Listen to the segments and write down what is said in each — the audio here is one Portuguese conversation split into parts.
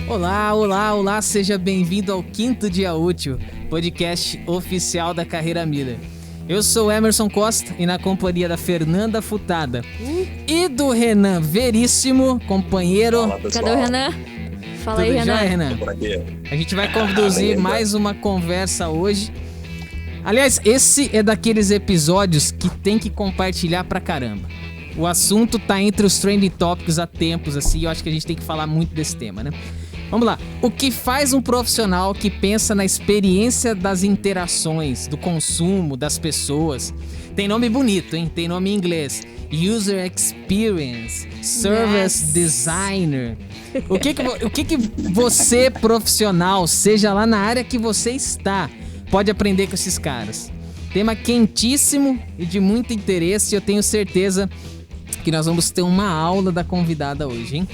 Olá, olá, olá, seja bem-vindo ao Quinto Dia Útil, podcast oficial da Carreira Miller. Eu sou Emerson Costa e na companhia da Fernanda Futada e do Renan Veríssimo, companheiro. Fala, pessoal. Cadê o Renan? Fala Tudo aí, Renan. jóia, Renan? Por aqui. A gente vai conduzir mais uma conversa hoje. Aliás, esse é daqueles episódios que tem que compartilhar pra caramba. O assunto tá entre os trending topics há tempos, assim, e eu acho que a gente tem que falar muito desse tema, né? Vamos lá. O que faz um profissional que pensa na experiência das interações, do consumo, das pessoas? Tem nome bonito, hein? Tem nome em inglês. User Experience, Service Designer. O que você, profissional, seja lá na área que você está, pode aprender com esses caras? Tema quentíssimo e de muito interesse. Eu tenho certeza que nós vamos ter uma aula da convidada hoje, hein?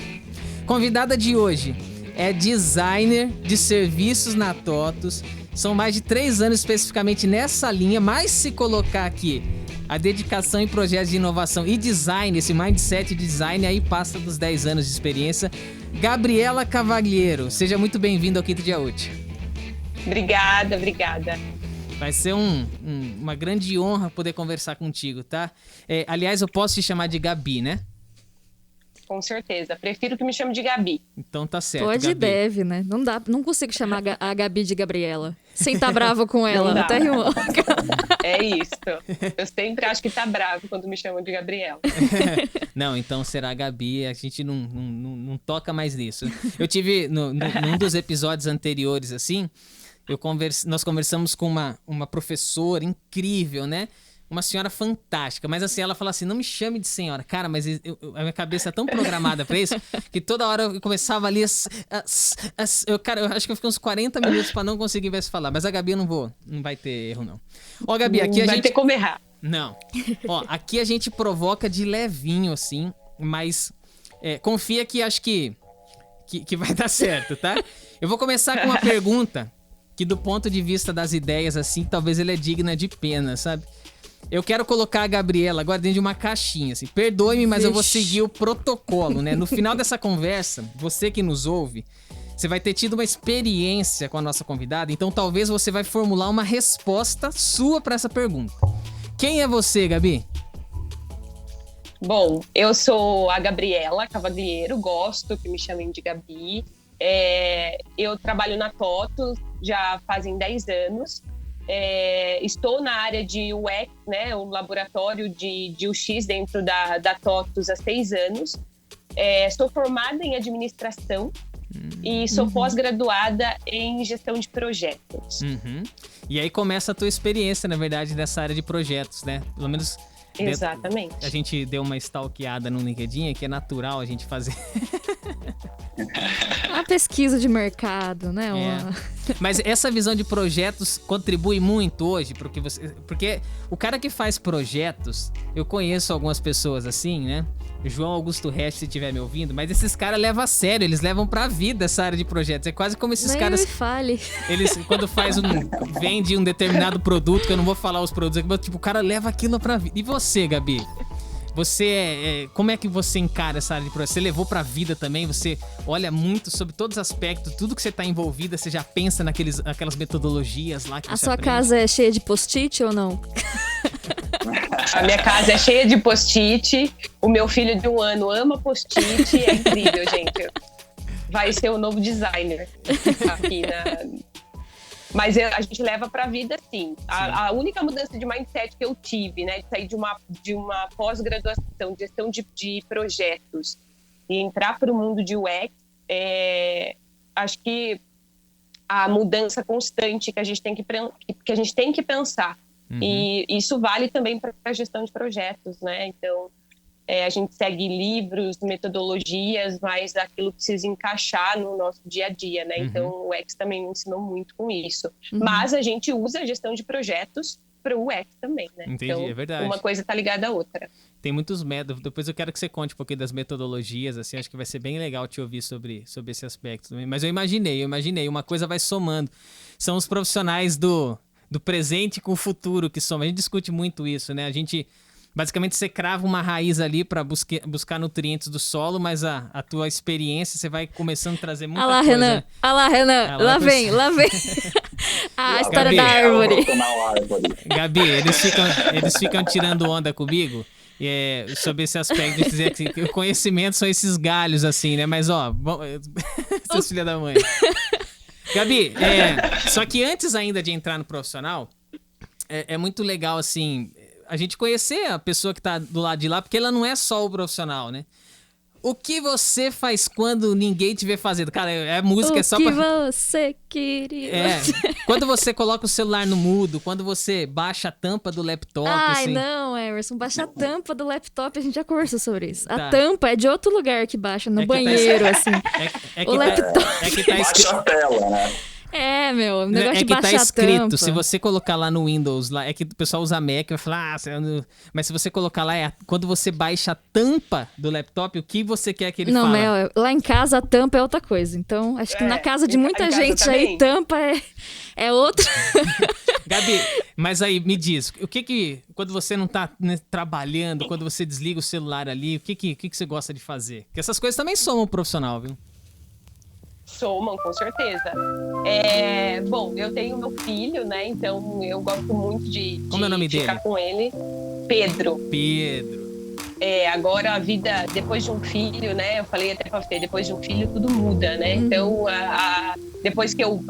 Convidada de hoje é designer de serviços na TOTVS. São mais de 3 anos especificamente nessa linha, mas se colocar aqui a dedicação em projetos de inovação e design, esse mindset de design, aí passa dos 10 anos de experiência. Gabriela Cavaliero, seja muito bem-vinda ao Quinto Dia Útil. Obrigada. Vai ser uma grande honra poder conversar contigo, tá? Aliás, eu posso te chamar de Gabi, né? Com certeza. Prefiro que me chame de Gabi. Então tá certo, Pode e Gabi. deve, né? Não consigo chamar a Gabi de Gabriela. Sem estar brava com ela. Não dá. Até rimou. É isso. Eu sempre acho que tá bravo quando me chamam de Gabriela. Não, então será a Gabi, a gente não toca mais nisso. Eu tive, num dos episódios anteriores, assim, nós conversamos com uma professora incrível, né? Uma senhora fantástica, mas assim, ela fala assim, não me chame de senhora. Cara, mas a minha cabeça é tão programada pra isso, que toda hora eu começava ali, cara, eu acho que eu fiquei uns 40 minutos pra não conseguir ver se falar, mas a Gabi não vai ter erro, não. Ó, Gabi, aqui a Vai gente... ter como errar. Não. Ó, aqui a gente provoca de levinho, assim, mas confia que acho que vai dar certo, tá? Eu vou começar com uma pergunta que, do ponto de vista das ideias, assim, talvez ele é digna de pena, sabe? Eu quero colocar a Gabriela agora dentro de uma caixinha, assim. Perdoe-me, mas eu vou seguir o protocolo, né? No final dessa conversa, você que nos ouve, você vai ter tido uma experiência com a nossa convidada, então talvez você vai formular uma resposta sua para essa pergunta. Quem é você, Gabi? Bom, eu sou a Gabriela Cavaliero, gosto que me chamem de Gabi. Eu trabalho na TOTVS já fazem 10 anos. Estou na área de UX, né, o laboratório de UX dentro da TOTVS há 6 anos. Sou formada em administração e sou pós-graduada em gestão de projetos. Uhum. E aí começa a tua experiência, na verdade, nessa área de projetos, né? Pelo menos... Exatamente. A gente deu uma stalkeada no LinkedIn, que é natural a gente fazer. A pesquisa de mercado, né? Mas essa visão de projetos contribui muito hoje, porque o cara que faz projetos, eu conheço algumas pessoas assim, né? João Augusto Resch, se estiver me ouvindo, mas esses caras levam a sério, eles levam pra vida essa área de projetos. É quase como esses Nem caras... me fale. Eles, quando vende um determinado produto, que eu não vou falar os produtos aqui, mas tipo, o cara leva aquilo pra vida. E você, Gabi? Você, como é que você encara essa área de projetos? Você levou pra vida também? Você olha muito sobre todos os aspectos, tudo que você tá envolvida, você já pensa naquelas metodologias lá que A você sua aprende? casa é cheia de post-it ou não? A minha casa é cheia de post-it. O meu filho de 1 ano ama post-it. É incrível, gente. Vai ser o novo designer aqui Mas a gente leva pra vida, sim. A única mudança de mindset que eu tive, né, de sair de uma pós-graduação de gestão de projetos e entrar para o mundo de UX, acho que a mudança constante que a gente tem que pensar. Uhum. E isso vale também para a gestão de projetos, né? Então, a gente segue livros, metodologias, mas aquilo precisa encaixar no nosso dia a dia, né? Uhum. Então, o UX também me ensinou muito com isso. Uhum. Mas a gente usa a gestão de projetos para o UX também, né? Entendi, então, é verdade. Uma coisa está ligada à outra. Tem muitos métodos. Depois eu quero que você conte um pouquinho das metodologias, assim, acho que vai ser bem legal te ouvir sobre esse aspecto também. Mas eu imaginei, uma coisa vai somando. São os profissionais do presente com o futuro que somam. A gente discute muito isso, né? A gente Basicamente, você crava uma raiz ali para buscar nutrientes do solo, mas a tua experiência, você vai começando a trazer muita coisa. Renan. Né? Olha lá, Renan. Lá vem. A história Gabi, da árvore. Gabi, eles ficam tirando onda comigo sobre esse aspecto de dizer que o conhecimento são esses galhos, assim, né? Mas, seus filha da mãe. Gabi, só que antes ainda de entrar no profissional, é muito legal, assim, a gente conhecer a pessoa que tá do lado de lá, porque ela não é só o profissional, né? O que você faz quando ninguém te vê fazendo? Cara, música é só pra... O que você queria... Quando você coloca o celular no mudo, quando você baixa a tampa do laptop, assim... não, Emerson, baixa a tampa do laptop, a gente já conversou sobre isso. Tá. A tampa é de outro lugar que baixa, no banheiro, assim. O laptop... Baixa a tela, né? O negócio de que baixar tá escrito, a tampa. se você colocar lá no Windows, lá, é que o pessoal usa Mac, vai falar, mas se você colocar lá, quando você baixa a tampa do laptop, o que você quer que ele fale? Não, Mel, lá em casa a tampa é outra coisa. Então, acho que na casa de muita gente aí, tampa é outra. Gabi, mas aí, me diz, quando você não tá, né, trabalhando, quando você desliga o celular ali, o que você gosta de fazer? Porque essas coisas também somam profissional, viu? Somam, com certeza. Bom, eu tenho meu filho, né? Então eu gosto muito de Como é o nome ficar dele? com ele. Pedro. Agora a vida, depois de um filho, né? Eu falei até pra você, depois de um filho tudo muda, né? Então, depois que eu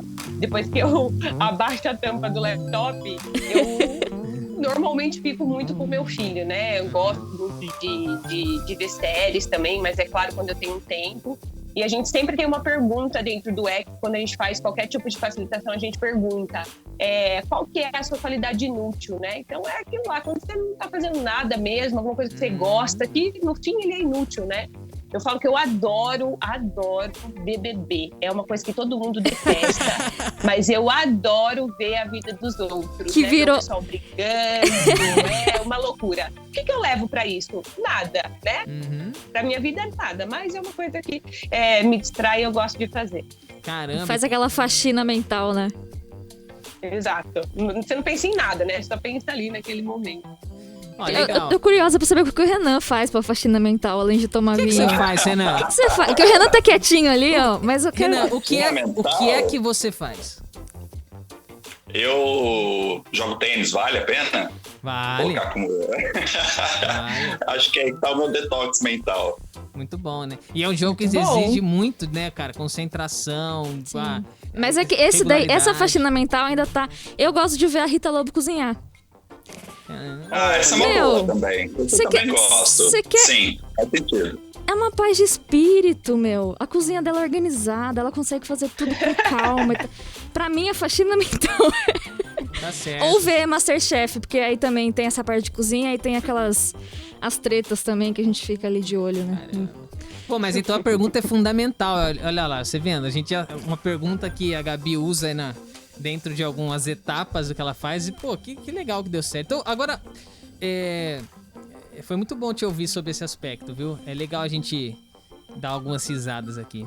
abaixo a tampa do laptop, eu normalmente fico muito com meu filho, né? Eu gosto muito de ver séries também, mas é claro, quando eu tenho um tempo. E a gente sempre tem uma pergunta dentro do EC, quando a gente faz qualquer tipo de facilitação, a gente pergunta qual que é a sua qualidade inútil, né? Então é aquilo lá, quando você não tá fazendo nada mesmo, alguma coisa que você gosta, que no fim ele é inútil, né? Eu falo que eu adoro BBB. É uma coisa que todo mundo detesta, mas eu adoro ver a vida dos outros. Que né? virou... O pessoal brigando, é uma loucura. O que eu levo pra isso? Nada, né? Pra minha vida é nada, mas é uma coisa que me distrai e eu gosto de fazer. Caramba. Faz aquela faxina mental, né? Exato. Você não pensa em nada, né? Você só pensa ali naquele momento. Legal. Eu tô curiosa pra saber o que o Renan faz pra faxina mental, além de tomar vinho. O que você faz, Renan? O que você faz? Porque o Renan tá quietinho ali, ó. Mas eu quero... Renan, o que é que você faz? Eu jogo tênis, vale a pena? Vale. Acho que aí tá o meu detox mental. Muito bom, né? E é um jogo que exige muito, né, cara? Concentração. Mas é que essa faxina mental ainda tá... Eu gosto de ver a Rita Lobo cozinhar. Essa é uma boa também. Eu também gosto. Sim, faz sentido. É uma paz de espírito, meu. A cozinha dela é organizada, ela consegue fazer tudo com calma. Pra mim, a faxina mental Tá certo. Ou ver Masterchef, porque aí também tem essa parte de cozinha e tem as tretas também que a gente fica ali de olho, né? Pô, mas então a pergunta é fundamental. Olha lá, você vendo? Uma pergunta que a Gabi usa dentro de algumas etapas do que ela faz. E, pô, que legal que deu certo. Então, agora, foi muito bom te ouvir sobre esse aspecto, viu? É legal a gente dar algumas risadas aqui.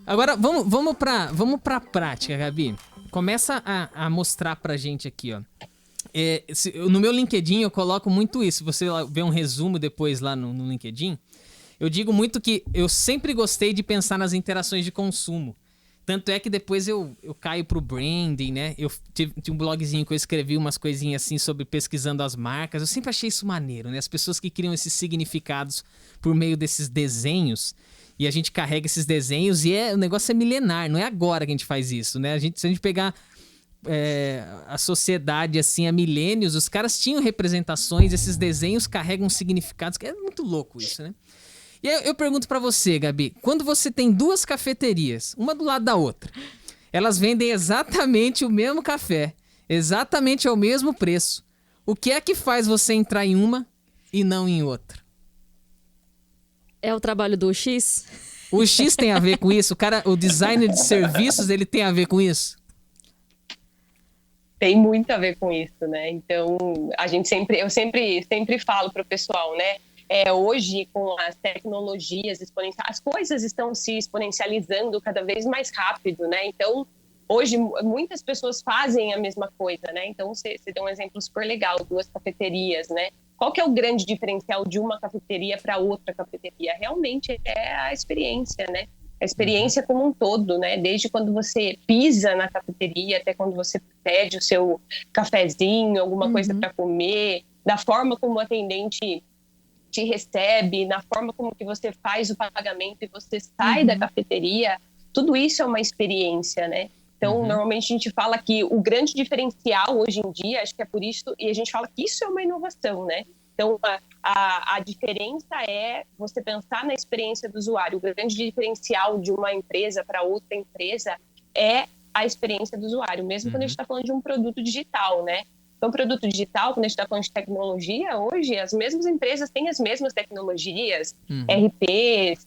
Agora, vamos pra prática, Gabi. Começa a mostrar pra gente aqui, ó. No meu LinkedIn eu coloco muito isso. Você vê um resumo depois lá no LinkedIn. Eu digo muito que eu sempre gostei de pensar nas interações de consumo. Tanto é que depois eu caio pro branding, né? Eu tive um blogzinho que eu escrevi umas coisinhas assim sobre pesquisando as marcas. Eu sempre achei isso maneiro, né? As pessoas que criam esses significados por meio desses desenhos. E a gente carrega esses desenhos e o negócio é milenar. Não é agora que a gente faz isso, né? Se a gente pegar a sociedade assim há milênios, os caras tinham representações, esses desenhos carregam significados. É muito louco isso, né? E aí eu pergunto pra você, Gabi, quando você tem duas cafeterias, uma do lado da outra, elas vendem exatamente o mesmo café, exatamente ao mesmo preço, o que é que faz você entrar em uma e não em outra? É o trabalho do X? O X tem a ver com isso? O designer de serviços, ele tem a ver com isso? Tem muito a ver com isso, né? Então, eu sempre falo pro pessoal, né? Hoje, com as tecnologias exponenciais, as coisas estão se exponencializando cada vez mais rápido, né? Então, hoje, muitas pessoas fazem a mesma coisa, né? Então, você deu um exemplo super legal, 2 cafeterias, né? qual que é o grande diferencial de uma cafeteria para outra cafeteria? Realmente é a experiência, né? A experiência como um todo, né? Desde quando você pisa na cafeteria até quando você pede o seu cafezinho, alguma coisa para comer, da forma como o atendente te recebe, na forma como que você faz o pagamento e você sai da cafeteria, tudo isso é uma experiência, né? Então, normalmente a gente fala que o grande diferencial hoje em dia, acho que é por isso, e a gente fala que isso é uma inovação, né? Então, a diferença é você pensar na experiência do usuário. O grande diferencial de uma empresa para outra empresa é a experiência do usuário, mesmo quando a gente está falando de um produto digital, né? Então, produto digital, quando a gente está falando de tecnologia, hoje as mesmas empresas têm as mesmas tecnologias, RPs,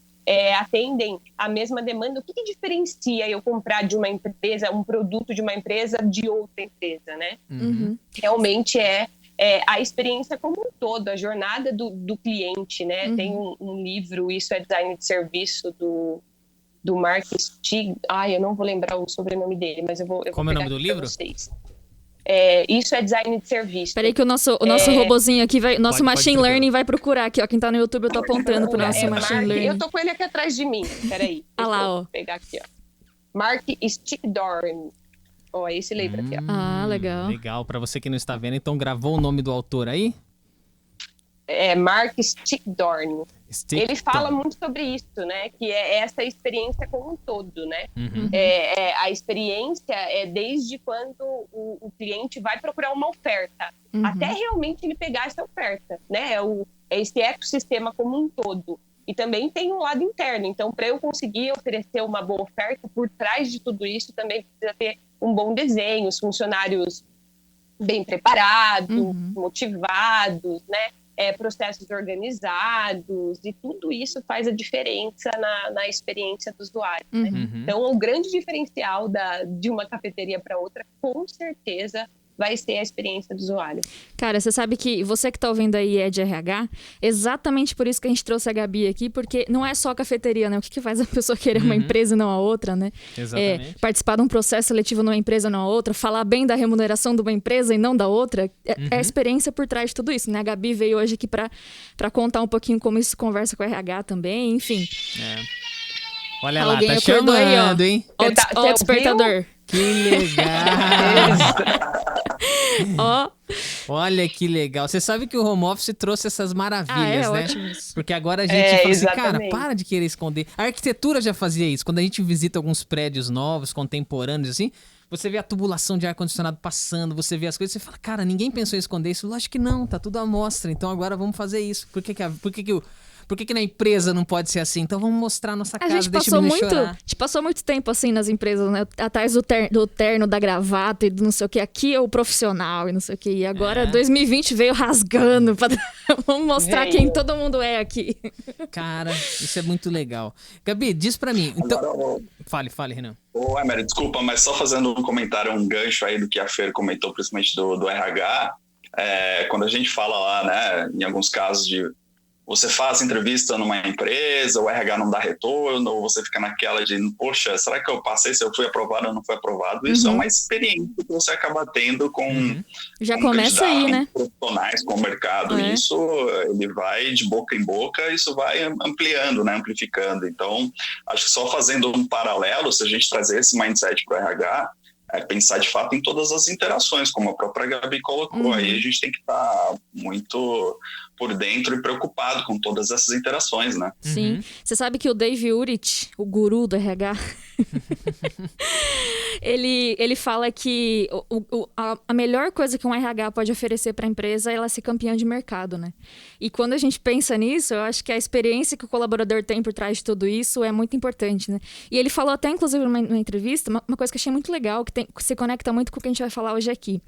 atendem a mesma demanda. O que diferencia eu comprar de uma empresa, um produto de uma empresa de outra empresa, né? Realmente é a experiência como um todo, a jornada do cliente, né? Tem um livro, Isso é Design de Serviço, do Mark Stig. Eu não vou lembrar o sobrenome dele, mas eu vou Como é o nome do livro? Vocês. Isso é Design de Serviço. Peraí que o nosso robozinho aqui, nosso Machine Learning vai procurar aqui, ó. Quem tá no YouTube, eu tô apontando pro nosso Machine Learning. Eu tô com ele aqui atrás de mim. Peraí. Vou pegar aqui, ó. Mark Stigdorn. É esse livro aqui, ó. Legal. Legal. Pra você que não está vendo, então gravou o nome do autor aí? Mark Stigdorn. Ele fala muito sobre isso, né? Que é essa experiência como um todo, né? A experiência é desde quando o cliente vai procurar uma oferta, até realmente ele pegar essa oferta, né? É esse ecossistema como um todo. E também tem um lado interno. Então, para eu conseguir oferecer uma boa oferta, por trás de tudo isso também precisa ter um bom desenho, os funcionários bem preparados, motivados, né? Processos organizados, e tudo isso faz a diferença na experiência do usuário. Né? Então, o grande diferencial de uma cafeteria para outra, com certeza, vai ser a experiência do usuário. Cara, você sabe que você que tá ouvindo aí é de RH, exatamente por isso que a gente trouxe a Gabi aqui, porque não é só a cafeteria, né? O que faz a pessoa querer uma empresa e não a outra, né? Exatamente. Participar de um processo seletivo numa empresa e não a outra, falar bem da remuneração de uma empresa e não da outra, é a experiência por trás de tudo isso, né? A Gabi veio hoje aqui pra contar um pouquinho como isso conversa com o RH também, enfim. Olha lá, tá chamando aí, hein? Ó o despertador. Que legal! Olha que legal. Você sabe que o home office trouxe essas maravilhas, né? Ótimo isso. Porque agora a gente fala assim, cara, para de querer esconder. A arquitetura já fazia isso. Quando a gente visita alguns prédios novos, contemporâneos, assim, você vê a tubulação de ar-condicionado passando, você vê as coisas, você fala, cara, ninguém pensou em esconder isso. Lógico que não, tá tudo à mostra. Então agora vamos fazer isso. Por que na empresa não pode ser assim? Então vamos mostrar a nossa casa, deixa eu chorar. A gente passou muito tempo assim nas empresas, né? Atrás do terno, da gravata e do não sei o que. Aqui é o profissional e não sei o que. E agora 2020 veio rasgando. Vamos mostrar quem todo mundo é aqui. Cara, isso é muito legal. Gabi, diz pra mim. Então... Fale, Renan. Emery, desculpa, mas só fazendo um comentário, um gancho aí do que a Fer comentou, principalmente do RH. Quando a gente fala lá, né, em alguns casos de você faz entrevista numa empresa, o RH não dá retorno, ou você fica naquela de, poxa, será que eu passei, se eu fui aprovado ou não fui aprovado? Isso é uma experiência que você acaba tendo com já começa aí, né? Profissionais, com o mercado. Isso, ele vai de boca em boca, isso vai ampliando, né? Amplificando. Então, acho que só fazendo um paralelo, se a gente trazer esse mindset para o RH, pensar de fato em todas as interações, como a própria Gabi colocou. Aí a gente tem que estar muito por dentro e preocupado com todas essas interações, né? Sim. Você sabe que o Dave Urich, o guru do RH, ele fala que a melhor coisa que um RH pode oferecer para a empresa é ela ser campeã de mercado, né? E quando a gente pensa nisso, eu acho que a experiência que o colaborador tem por trás de tudo isso é muito importante, né? E ele falou até, inclusive, numa entrevista, uma coisa que eu achei muito legal, que se conecta muito com o que a gente vai falar hoje aqui.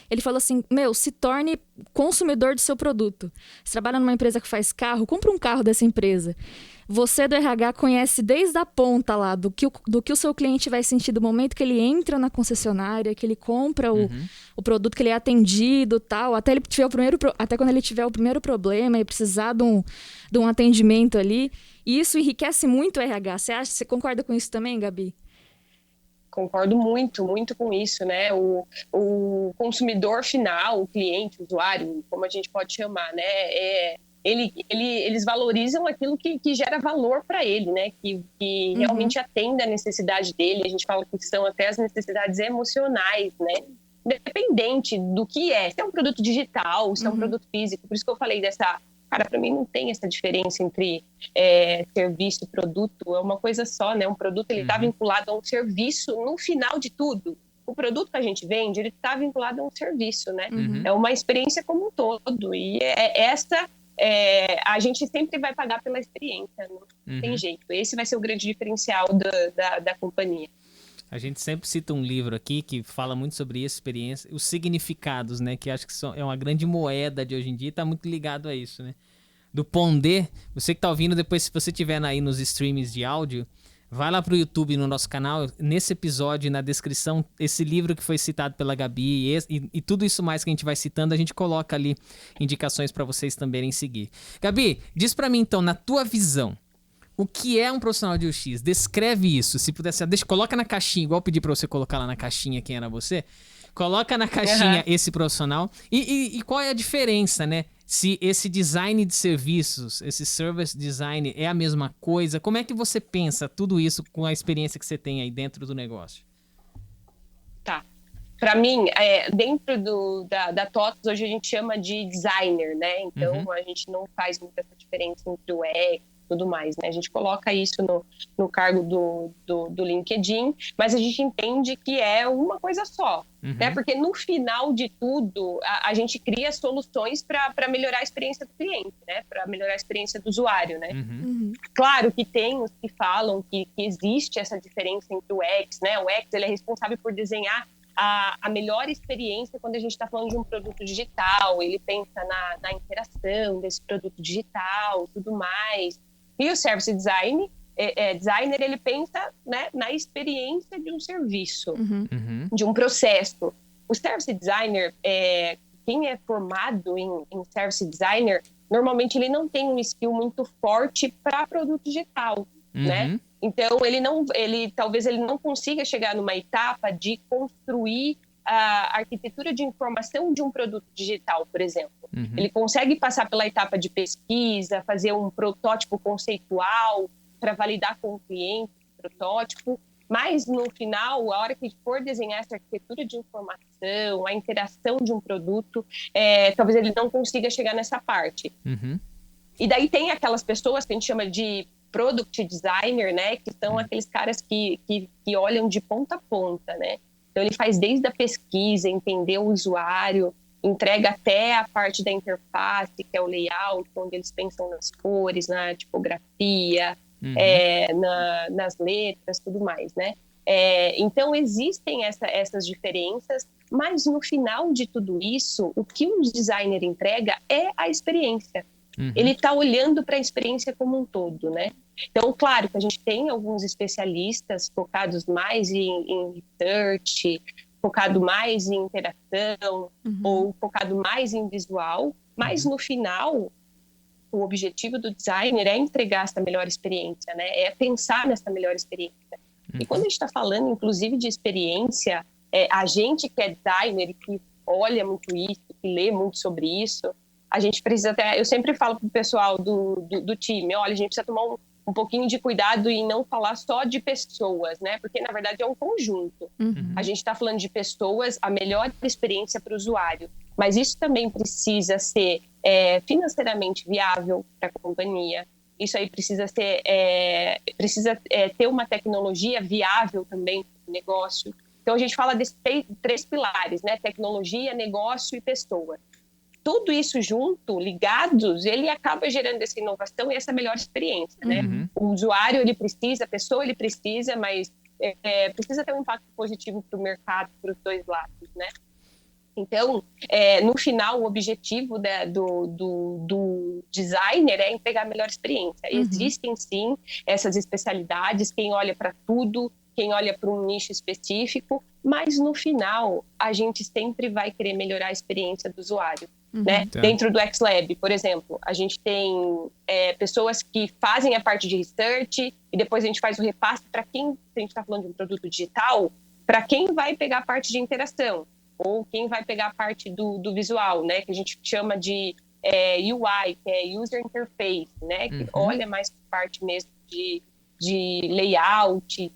Ele falou assim, se torne consumidor do seu produto. Você trabalha numa empresa que faz carro, compra um carro dessa empresa. Você do RH conhece desde a ponta lá do que o seu cliente vai sentir do momento que ele entra na concessionária, que ele compra o produto, que ele é atendido, tal, até quando ele tiver o primeiro problema e precisar de um atendimento ali. E isso enriquece muito o RH. Você concorda com isso também, Gabi? Concordo muito, muito com isso, né? O consumidor final, o cliente, o usuário, como a gente pode chamar, né? Eles valorizam aquilo que gera valor para ele, né? Que realmente atende à necessidade dele. A gente fala que são até as necessidades emocionais, né? Independente do que é. Se é um produto digital, se é um produto físico. Por isso que eu falei dessa... Cara, para mim não tem essa diferença entre serviço e produto. É uma coisa só, né? Um produto, ele está vinculado a um serviço no final de tudo. O produto que a gente vende, ele está vinculado a um serviço, né? É uma experiência como um todo. E a gente sempre vai pagar pela experiência, não tem jeito. Esse vai ser o grande diferencial da companhia. A gente sempre cita um livro aqui que fala muito sobre essa experiência, os significados, né? Que acho que é uma grande moeda de hoje em dia e está muito ligado a isso, né? Do Pondé, você que está ouvindo, depois se você estiver aí nos streams de áudio, vai lá pro YouTube no nosso canal, nesse episódio, na descrição, esse livro que foi citado pela Gabi e tudo isso mais que a gente vai citando, a gente coloca ali indicações para vocês também seguir. Gabi, diz para mim então, na tua visão, o que é um profissional de UX? Descreve isso, se puder, coloca na caixinha, igual eu pedi para você colocar lá na caixinha quem era você, coloca na caixinha esse profissional e qual é a diferença, né? Se esse design de serviços, esse service design é a mesma coisa, como é que você pensa tudo isso com a experiência que você tem aí dentro do negócio? Tá. Para mim, dentro da TOTVS, hoje a gente chama de designer, né? Então, a gente não faz muita essa diferença entre o UX e tudo mais, né? A gente coloca isso no cargo do LinkedIn, mas a gente entende que é uma coisa só, né? Porque no final de tudo, a gente cria soluções para melhorar a experiência do cliente, né? Para melhorar a experiência do usuário, né? Claro que tem os que falam que existe essa diferença entre o UX, né? O UX, ele é responsável por desenhar a melhor experiência quando a gente está falando de um produto digital, ele pensa na interação desse produto digital, tudo mais. E o service designer, ele pensa, né, na experiência de um serviço, de um processo. O service designer, quem é formado em service designer, normalmente ele não tem um skill muito forte para produto digital, né? Então, talvez ele não consiga chegar numa etapa de construir a arquitetura de informação de um produto digital, por exemplo. Ele consegue passar pela etapa de pesquisa, fazer um protótipo conceitual para validar com o cliente o protótipo, mas no final, a hora que for desenhar essa arquitetura de informação, a interação de um produto, talvez ele não consiga chegar nessa parte. E daí tem aquelas pessoas que a gente chama de product designer, né, que são aqueles caras que olham de ponta a ponta, né? Então, ele faz desde a pesquisa, entender o usuário, entrega até a parte da interface, que é o layout, onde eles pensam nas cores, na tipografia, nas letras, tudo mais, né? Então, existem essas diferenças, mas no final de tudo isso, o que o designer entrega é a experiência. Ele está olhando para a experiência como um todo, né? Então, claro que a gente tem alguns especialistas focados mais em research, focado mais em interação, ou focado mais em visual, mas no final, o objetivo do designer é entregar essa melhor experiência, né? É pensar nessa melhor experiência. E quando a gente está falando, inclusive, de experiência, a gente que é designer, que olha muito isso, que lê muito sobre isso, a gente precisa até... Eu sempre falo para o pessoal do time, olha, a gente precisa tomar um pouquinho de cuidado em não falar só de pessoas, né? Porque, na verdade, é um conjunto. A gente está falando de pessoas, a melhor experiência para o usuário. Mas isso também precisa ser financeiramente viável para a companhia. Isso aí precisa ter uma tecnologia viável também para o negócio. Então, a gente fala desses 3 pilares, né? Tecnologia, negócio e pessoa. Tudo isso junto, ligados, ele acaba gerando essa inovação e essa melhor experiência, né? O usuário, ele precisa, a pessoa, ele precisa, mas precisa ter um impacto positivo para o mercado, para os dois lados, né? Então, no final, o objetivo do designer é entregar a melhor experiência. Existem, sim, essas especialidades, quem olha para tudo, quem olha para um nicho específico, mas no final, a gente sempre vai querer melhorar a experiência do usuário. Né? Tá. Dentro do XLab, por exemplo, a gente tem pessoas que fazem a parte de research e depois a gente faz o repasse para quem, se a gente está falando de um produto digital, para quem vai pegar a parte de interação, ou quem vai pegar a parte do visual, né? Que a gente chama de UI, que é User Interface, né? Que olha mais para a parte mesmo de layout,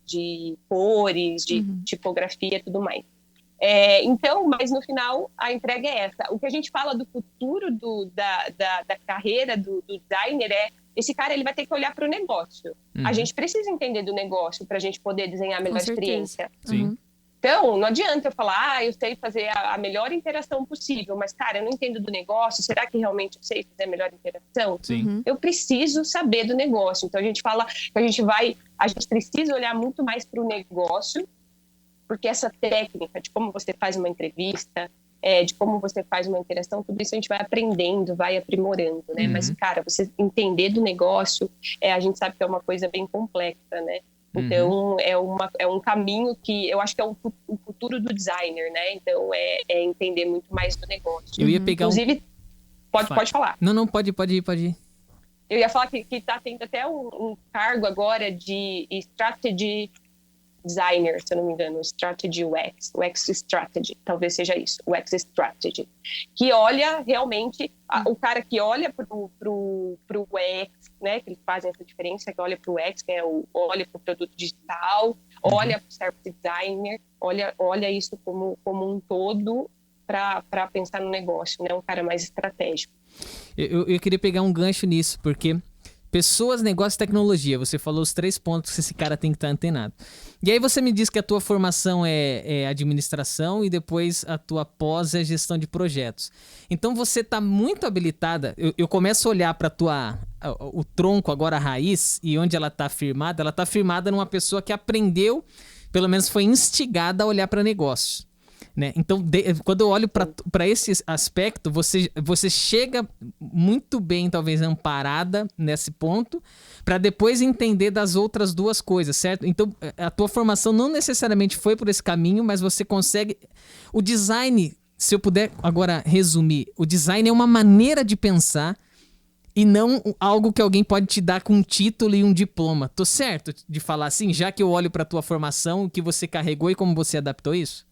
de cores, de tipografia e tudo mais. Então, mas no final a entrega é essa. O que a gente fala do futuro da carreira do designer esse cara ele vai ter que olhar para o negócio. A gente precisa entender do negócio para a gente poder desenhar a melhor experiência. Sim. Então, não adianta eu falar, eu sei fazer a melhor interação possível, mas, cara, eu não entendo do negócio, será que realmente eu sei fazer a melhor interação? Sim. Eu preciso saber do negócio. Então, a gente fala que a gente precisa olhar muito mais para o negócio, porque essa técnica de como você faz uma entrevista, de como você faz uma interação, tudo isso a gente vai aprendendo, vai aprimorando, né? Mas, cara, você entender do negócio, a gente sabe que é uma coisa bem complexa, né? Então, é um caminho que eu acho que é o futuro do designer, né? Então, é entender muito mais do negócio. Eu ia pegar Inclusive, pode falar. Não, pode ir. Eu ia falar que está tendo até um cargo agora de Strategy Designer, se eu não me engano, Strategy UX Strategy, talvez seja isso, UX Strategy, que olha realmente, o cara que olha pro UX, né, que eles fazem essa diferença, que olha pro UX, que olha pro produto digital, olha pro service designer, olha isso como um todo para pensar no negócio, né, um cara mais estratégico. Eu queria pegar um gancho nisso, porque pessoas, negócio e tecnologia. Você falou os 3 pontos que esse cara tem que estar antenado. E aí você me diz que a tua formação é administração e depois a tua pós é gestão de projetos. Então você está muito habilitada. Eu começo a olhar para o tronco, agora a raiz, e onde ela está firmada. Ela está firmada numa pessoa que aprendeu, pelo menos foi instigada a olhar para negócios. Né? Então, quando eu olho para esse aspecto, você chega muito bem, talvez, amparada nesse ponto, para depois entender das outras 2 coisas, certo? Então, a tua formação não necessariamente foi por esse caminho, mas você consegue... O design, se eu puder agora resumir, o design é uma maneira de pensar e não algo que alguém pode te dar com um título e um diploma. Tô certo de falar assim, já que eu olho para a tua formação, o que você carregou e como você adaptou isso?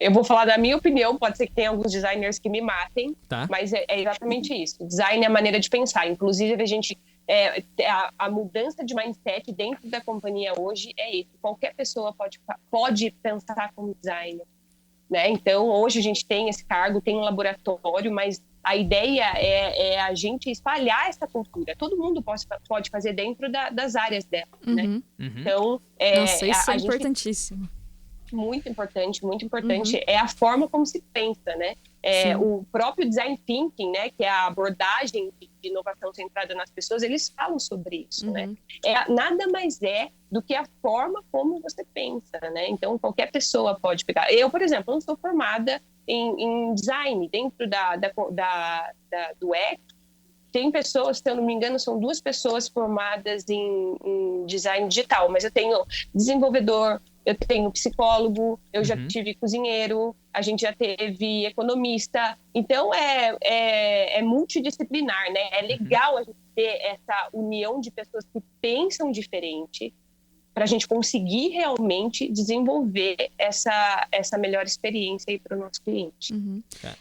Eu vou falar da minha opinião, pode ser que tenha alguns designers que me matem, tá. Mas é exatamente isso. Design é a maneira de pensar. Inclusive, a gente a mudança de mindset dentro da companhia hoje é isso. Qualquer pessoa pode pensar como designer. Né? Então, hoje a gente tem esse cargo, tem um laboratório, mas a ideia é a gente espalhar essa cultura. Todo mundo pode fazer dentro das áreas dela. Né? Então, nossa, isso é importantíssimo. Muito importante, é a forma como se pensa, né? O próprio design thinking, né, que é a abordagem de inovação centrada nas pessoas, eles falam sobre isso, né? Nada mais do que a forma como você pensa, né? Então, qualquer pessoa pode pegar. Eu, por exemplo, não sou formada em design dentro do UX. Tem pessoas, se eu não me engano, são 2 pessoas formadas em design digital, mas eu tenho desenvolvedor, eu tenho psicólogo, eu já tive cozinheiro, a gente já teve economista. Então, é multidisciplinar, né? É legal a gente ter essa união de pessoas que pensam diferente para a gente conseguir realmente desenvolver essa melhor experiência para o nosso cliente.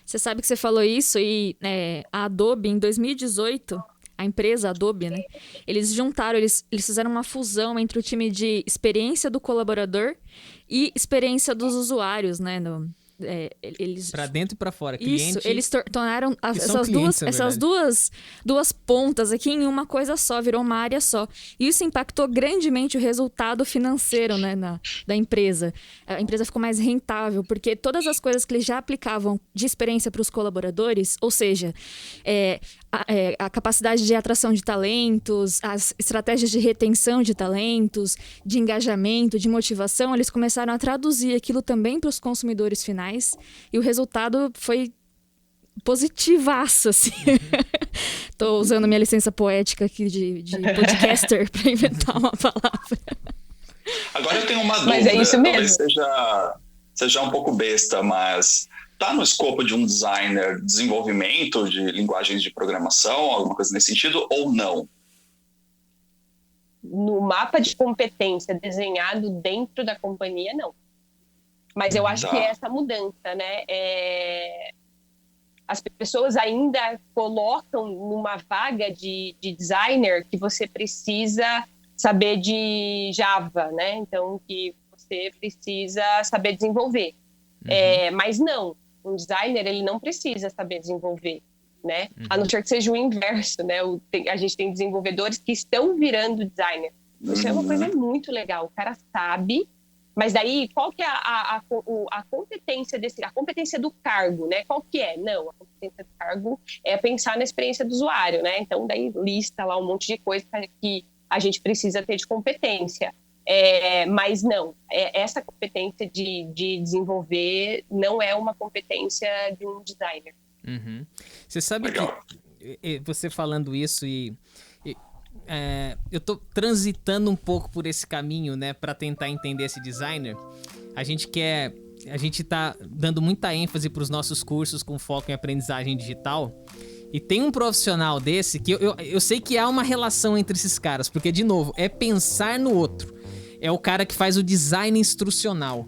Você sabe que você falou isso e a Adobe, em 2018... A empresa Adobe, né? Eles juntaram, eles fizeram uma fusão entre o time de experiência do colaborador e experiência dos usuários, né? Eles para dentro e para fora, cliente. Isso, eles tornaram essas duas pontas aqui em uma coisa só, virou uma área só. E isso impactou grandemente o resultado financeiro, né, da empresa. A empresa ficou mais rentável, porque todas as coisas que eles já aplicavam de experiência para os colaboradores, ou seja, a capacidade de atração de talentos, as estratégias de retenção de talentos, de engajamento, de motivação, eles começaram a traduzir aquilo também para os consumidores finais. E o resultado foi positivaço, assim. Tô usando minha licença poética aqui de podcaster para inventar uma palavra. Agora eu tenho uma dúvida. Mas é isso mesmo. Talvez seja um pouco besta, mas está no escopo de um designer desenvolvimento de linguagens de programação, alguma coisa nesse sentido, ou não? no mapa de competência desenhado dentro da companhia, não. Mas eu acho que é essa mudança, né? As pessoas ainda colocam numa vaga de designer que você precisa saber de Java, né? Então, que você precisa saber desenvolver. Mas não, um designer, ele não precisa saber desenvolver, né? A não ser que seja o inverso, né? A gente tem desenvolvedores que estão virando designer. Isso é uma coisa muito legal. O cara sabe, mas daí qual que é a competência a competência do cargo, né? Qual que é? Não, a competência do cargo é pensar na experiência do usuário, né? Então, daí lista lá um monte de coisa que a gente precisa ter de competência. Mas não, essa competência de desenvolver não é uma competência de um designer. Você sabe que você falando isso eu tô transitando um pouco por esse caminho, né, para tentar entender esse designer. A gente tá dando muita ênfase para os nossos cursos com foco em aprendizagem digital. E tem um profissional desse que eu sei que há uma relação entre esses caras, porque, de novo, é pensar no outro. É o cara que faz o design instrucional.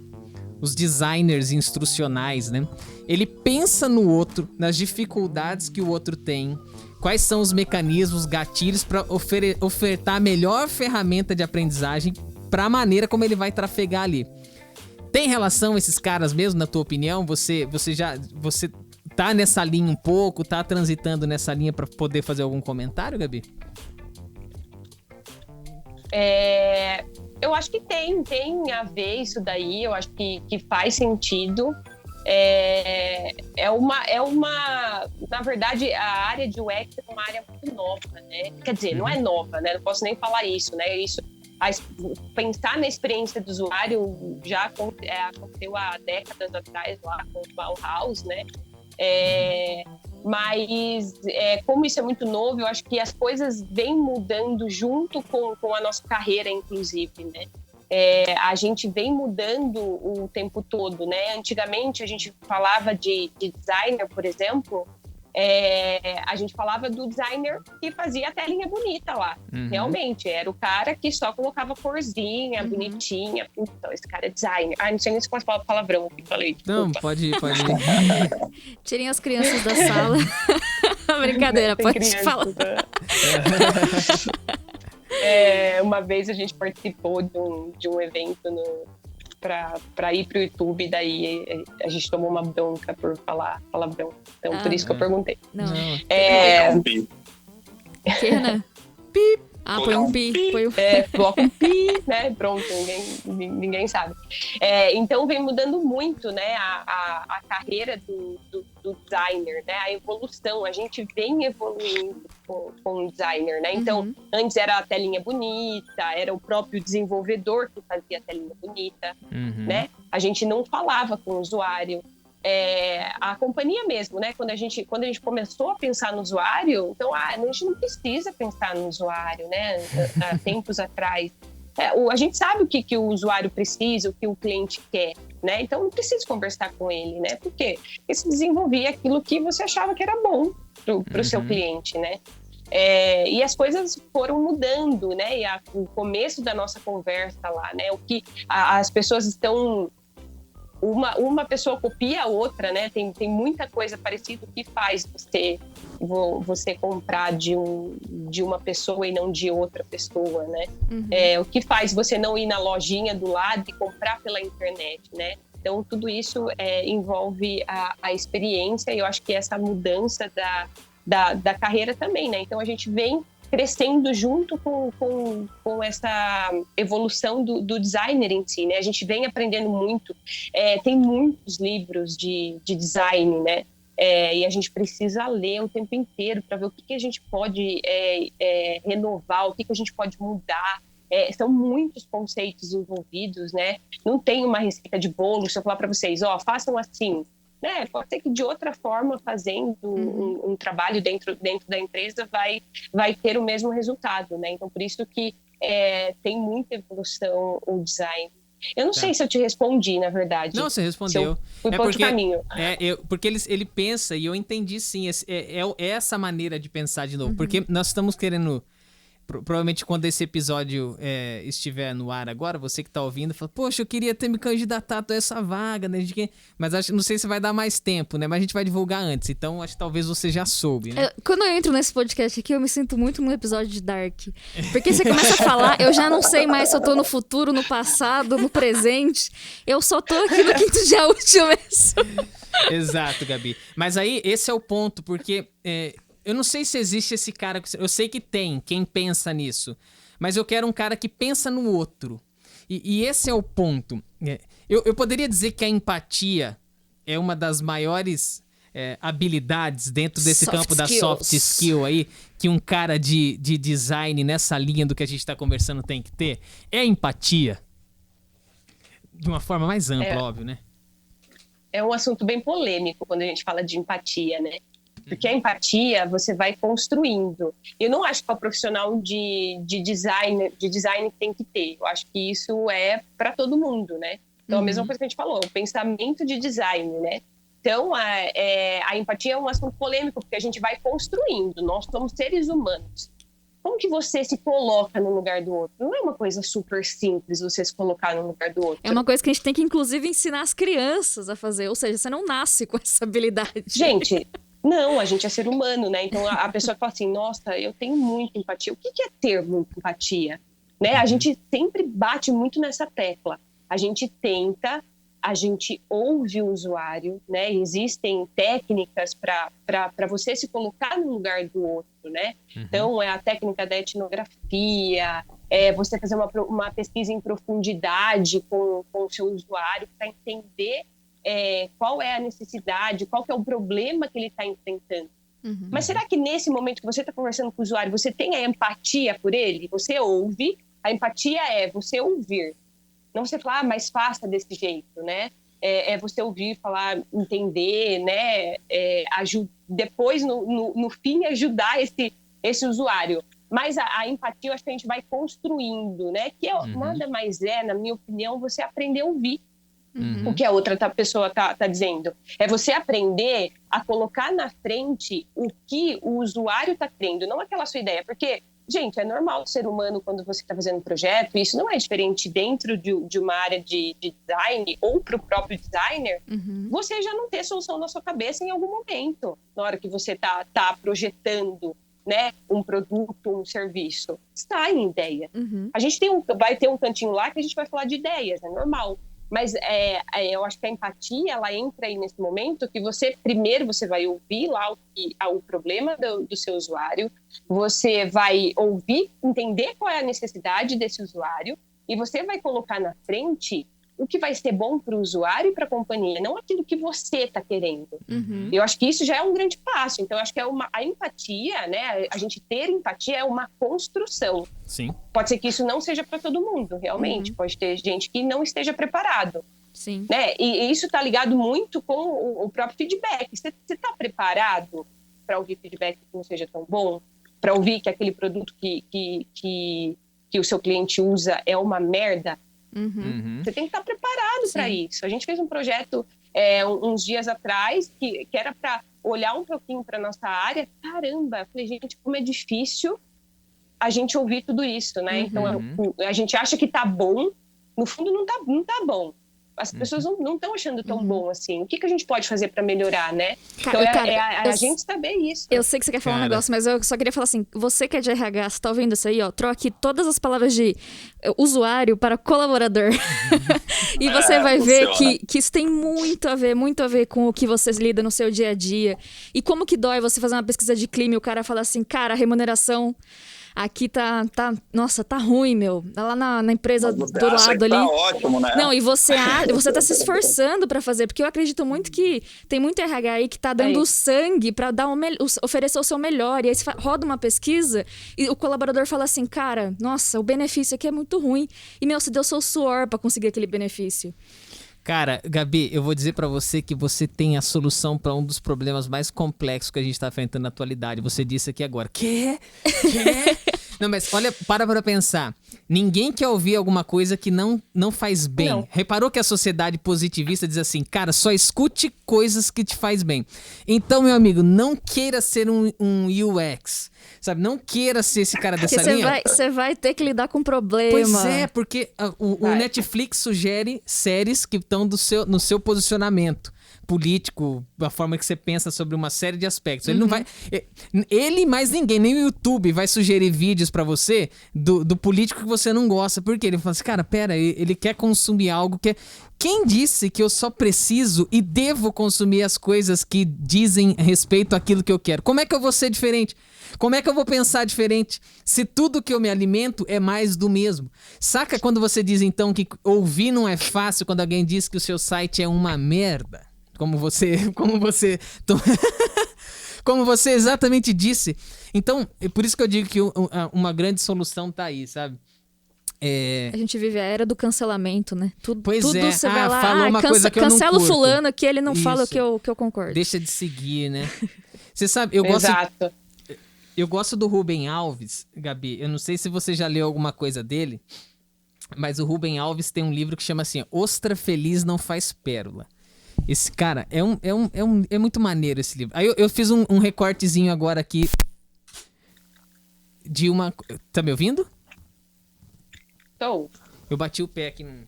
Os designers instrucionais, né? Ele pensa no outro, nas dificuldades que o outro tem, quais são os mecanismos, gatilhos para ofertar a melhor ferramenta de aprendizagem para a maneira como ele vai trafegar ali. Tem relação esses caras mesmo, na tua opinião? Você tá nessa linha um pouco, tá transitando nessa linha para poder fazer algum comentário, Gabi? Eu acho que tem a ver isso daí, eu acho que faz sentido. Na verdade, a área de UX é uma área muito nova, né? Quer dizer, não é nova, né? Não posso nem falar isso, né? Pensar na experiência do usuário já aconteceu há décadas atrás lá com o Bauhaus, né? Mas como isso é muito novo, eu acho que as coisas vêm mudando junto com a nossa carreira, inclusive, né? A gente vem mudando o tempo todo, né? Antigamente a gente falava de designer, por exemplo, a gente falava do designer que fazia a telinha bonita lá. Realmente, era o cara que só colocava corzinha, bonitinha. Então, esse cara é designer. Não sei nem se posso falar palavrão que falei. Desculpa. Não, pode ir. Tirem as crianças da sala. Brincadeira, pode falar. Uma vez a gente participou de um evento para ir pro YouTube, daí a gente tomou uma bronca por falar palavrão. Então, por isso que eu perguntei. Não. Renan? Pi. Põe um pi. Coloca um pi, né? Pronto, ninguém sabe. Então, vem mudando muito, né? A carreira do designer, né? A evolução. A gente vem evoluindo com o designer, né? Então, antes era a telinha bonita, era o próprio desenvolvedor que fazia a telinha bonita, né? A gente não falava com o usuário. A companhia mesmo, né? Quando a gente começou a pensar no usuário, então a gente não precisa pensar no usuário, né? Há tempos atrás. A gente sabe o que o usuário precisa, o que o cliente quer, né? Então não precisa conversar com ele, né? Porque você desenvolvia aquilo que você achava que era bom para o seu cliente, né? E as coisas foram mudando, né? E o começo da nossa conversa lá, né? O que as pessoas estão... Uma pessoa copia a outra, né? Tem muita coisa parecida que faz você comprar de uma pessoa e não de outra pessoa, né? O que faz você não ir na lojinha do lado e comprar pela internet, né? Então, tudo isso envolve a experiência e eu acho que essa mudança da carreira também, né? Então, a gente vem crescendo junto com essa evolução do designer em si, né? A gente vem aprendendo muito, tem muitos livros de design, né? E a gente precisa ler o tempo inteiro para ver o que a gente pode renovar, o que a gente pode mudar. São muitos conceitos envolvidos, né? Não tem uma receita de bolo, se eu falar para vocês, façam assim, né? Pode ser que de outra forma, fazendo um trabalho dentro da empresa, vai ter o mesmo resultado, né? Então, por isso que tem muita evolução o design. Eu não sei se eu te respondi, na verdade. Não, você respondeu. Fui por outro caminho. Porque ele pensa, e eu entendi sim, essa maneira de pensar de novo. Porque nós estamos querendo... provavelmente quando esse episódio estiver no ar agora, você que tá ouvindo, fala, poxa, eu queria ter me candidatado a essa vaga, né? Mas não sei se vai dar mais tempo, né? Mas a gente vai divulgar antes, então acho que talvez você já soube, né? Quando eu entro nesse podcast aqui, eu me sinto muito no episódio de Dark. Porque você começa a falar, eu já não sei mais se eu tô no futuro, no passado, no presente. Eu só tô aqui no quinto dia útil mesmo. Exato, Gabi. Mas aí, esse é o ponto, porque eu não sei se existe esse cara... Eu sei que tem quem pensa nisso, mas eu quero um cara que pensa no outro. E esse é o ponto. Eu poderia dizer que a empatia é uma das maiores habilidades dentro desse campo da soft skill aí, que um cara de design nessa linha do que a gente está conversando tem que ter. É a empatia. De uma forma mais ampla, óbvio, né? É um assunto bem polêmico quando a gente fala de empatia, né? Porque a empatia você vai construindo. Eu não acho que o profissional de design tem que ter. Eu acho que isso é para todo mundo, né? Então, a mesma coisa que a gente falou, o pensamento de design, né? Então, a empatia é um assunto polêmico, porque a gente vai construindo. Nós somos seres humanos. Como que você se coloca no lugar do outro? Não é uma coisa super simples você se colocar no lugar do outro. É uma coisa que a gente tem que, inclusive, ensinar as crianças a fazer. Ou seja, você não nasce com essa habilidade. Gente, não, a gente é ser humano, né? Então, a pessoa fala assim, nossa, eu tenho muita empatia. O que é ter muita empatia? Né? A gente sempre bate muito nessa tecla. A gente tenta, a gente ouve o usuário, né? Existem técnicas para você se colocar no lugar do outro, né? Então, é a técnica da etnografia, você fazer uma pesquisa em profundidade com o seu usuário para entender qual é a necessidade, qual que é o problema que ele está enfrentando. Mas será que nesse momento que você está conversando com o usuário, você tem a empatia por ele? Você ouve, a empatia é você ouvir. Não você falar, mas faça desse jeito, né? É você ouvir, falar, entender, né? Depois, no fim, ajudar esse usuário. Mas a empatia, eu acho que a gente vai construindo, né? Que nada mais na minha opinião, você aprender a ouvir o que a outra pessoa tá dizendo. É você aprender a colocar na frente o que o usuário está querendo, não aquela sua ideia. Porque... Gente, é normal ser humano quando você está fazendo um projeto, isso não é diferente dentro de uma área de design ou para o próprio designer, você já não ter solução na sua cabeça em algum momento, na hora que você tá projetando, né, um produto, um serviço. Está em ideia. A gente vai ter um cantinho lá que a gente vai falar de ideias, é normal. Mas eu acho que a empatia, ela entra aí nesse momento que primeiro você vai ouvir lá o problema do seu usuário, você vai ouvir, entender qual é a necessidade desse usuário e você vai colocar na frente o que vai ser bom para o usuário e para a companhia, não aquilo que você está querendo. Eu acho que isso já é um grande passo. Então, eu acho que a empatia, né? A gente ter empatia é uma construção. Sim. Pode ser que isso não seja para todo mundo, realmente. Pode ter gente que não esteja preparado. Sim. Né? E isso está ligado muito com o próprio feedback. Você está preparado para ouvir feedback que não seja tão bom? Para ouvir que aquele produto que o seu cliente usa é uma merda? Você tem que estar preparado para isso. A gente fez um projeto uns dias atrás que era para olhar um pouquinho para nossa área. Caramba, eu falei, gente, como é difícil a gente ouvir tudo isso, né? Então, a gente acha que tá bom, no fundo não tá bom. As pessoas não estão achando tão bom assim. O que a gente pode fazer para melhorar, né? Então, a gente saber isso. Eu sei que você quer falar um negócio, mas eu só queria falar assim, você que é de RH, você tá ouvindo isso aí, ó, troque todas as palavras de usuário para colaborador. E você vai ver que isso tem muito a ver com o que você lida no seu dia a dia. E como que dói você fazer uma pesquisa de clima e o cara fala assim, cara, a remuneração... Aqui nossa, tá ruim, meu. Lá na empresa do lado ali. Tá ótimo, né? Não, e você tá se esforçando pra fazer, porque eu acredito muito que tem muito RH aí que tá dando sangue pra oferecer o seu melhor. E aí você roda uma pesquisa e o colaborador fala assim, cara, nossa, o benefício aqui é muito ruim. E, meu, você deu seu suor pra conseguir aquele benefício. Cara, Gabi, eu vou dizer pra você que você tem a solução pra um dos problemas mais complexos que a gente tá enfrentando na atualidade. Você disse aqui agora. Quê? Não, mas olha, para pensar. Ninguém quer ouvir alguma coisa que não faz bem. Não. Reparou que a sociedade positivista diz assim, cara, só escute coisas que te faz bem. Então, meu amigo, não queira ser um UX, sabe? Não queira ser esse cara dessa Porque linha. você vai ter que lidar com problema. Pois é, porque o Netflix sugere séries que estão no seu posicionamento político, a forma que você pensa sobre uma série de aspectos. Ele não vai... Ele mais ninguém, nem o YouTube vai sugerir vídeos pra você do político que você não gosta. Porque ele fala assim, cara, pera, ele quer consumir algo que... Quem disse que eu só preciso e devo consumir as coisas que dizem respeito àquilo que eu quero? Como é que eu vou ser diferente? Como é que eu vou pensar diferente se tudo que eu me alimento é mais do mesmo? Saca quando você diz, então, que ouvir não é fácil quando alguém diz que o seu site é uma merda? Como você exatamente disse. Então, é por isso que eu digo que uma grande solução tá aí, sabe? A gente vive a era do cancelamento, né? Tudo você vai lá, falou uma coisa que eu não cancela o curto. fulano que ele não fala o Isso. que eu concordo. Deixa de seguir, né? Você sabe, Exato. eu gosto do Rubem Alves, Gabi. Eu não sei se você já leu alguma coisa dele, mas o Rubem Alves tem um livro que chama assim, Ostra Feliz Não Faz Pérola. Esse cara, é muito maneiro esse livro. Aí eu fiz um recortezinho agora aqui de uma... Tá me ouvindo? Então, Eu bati o pé aqui num...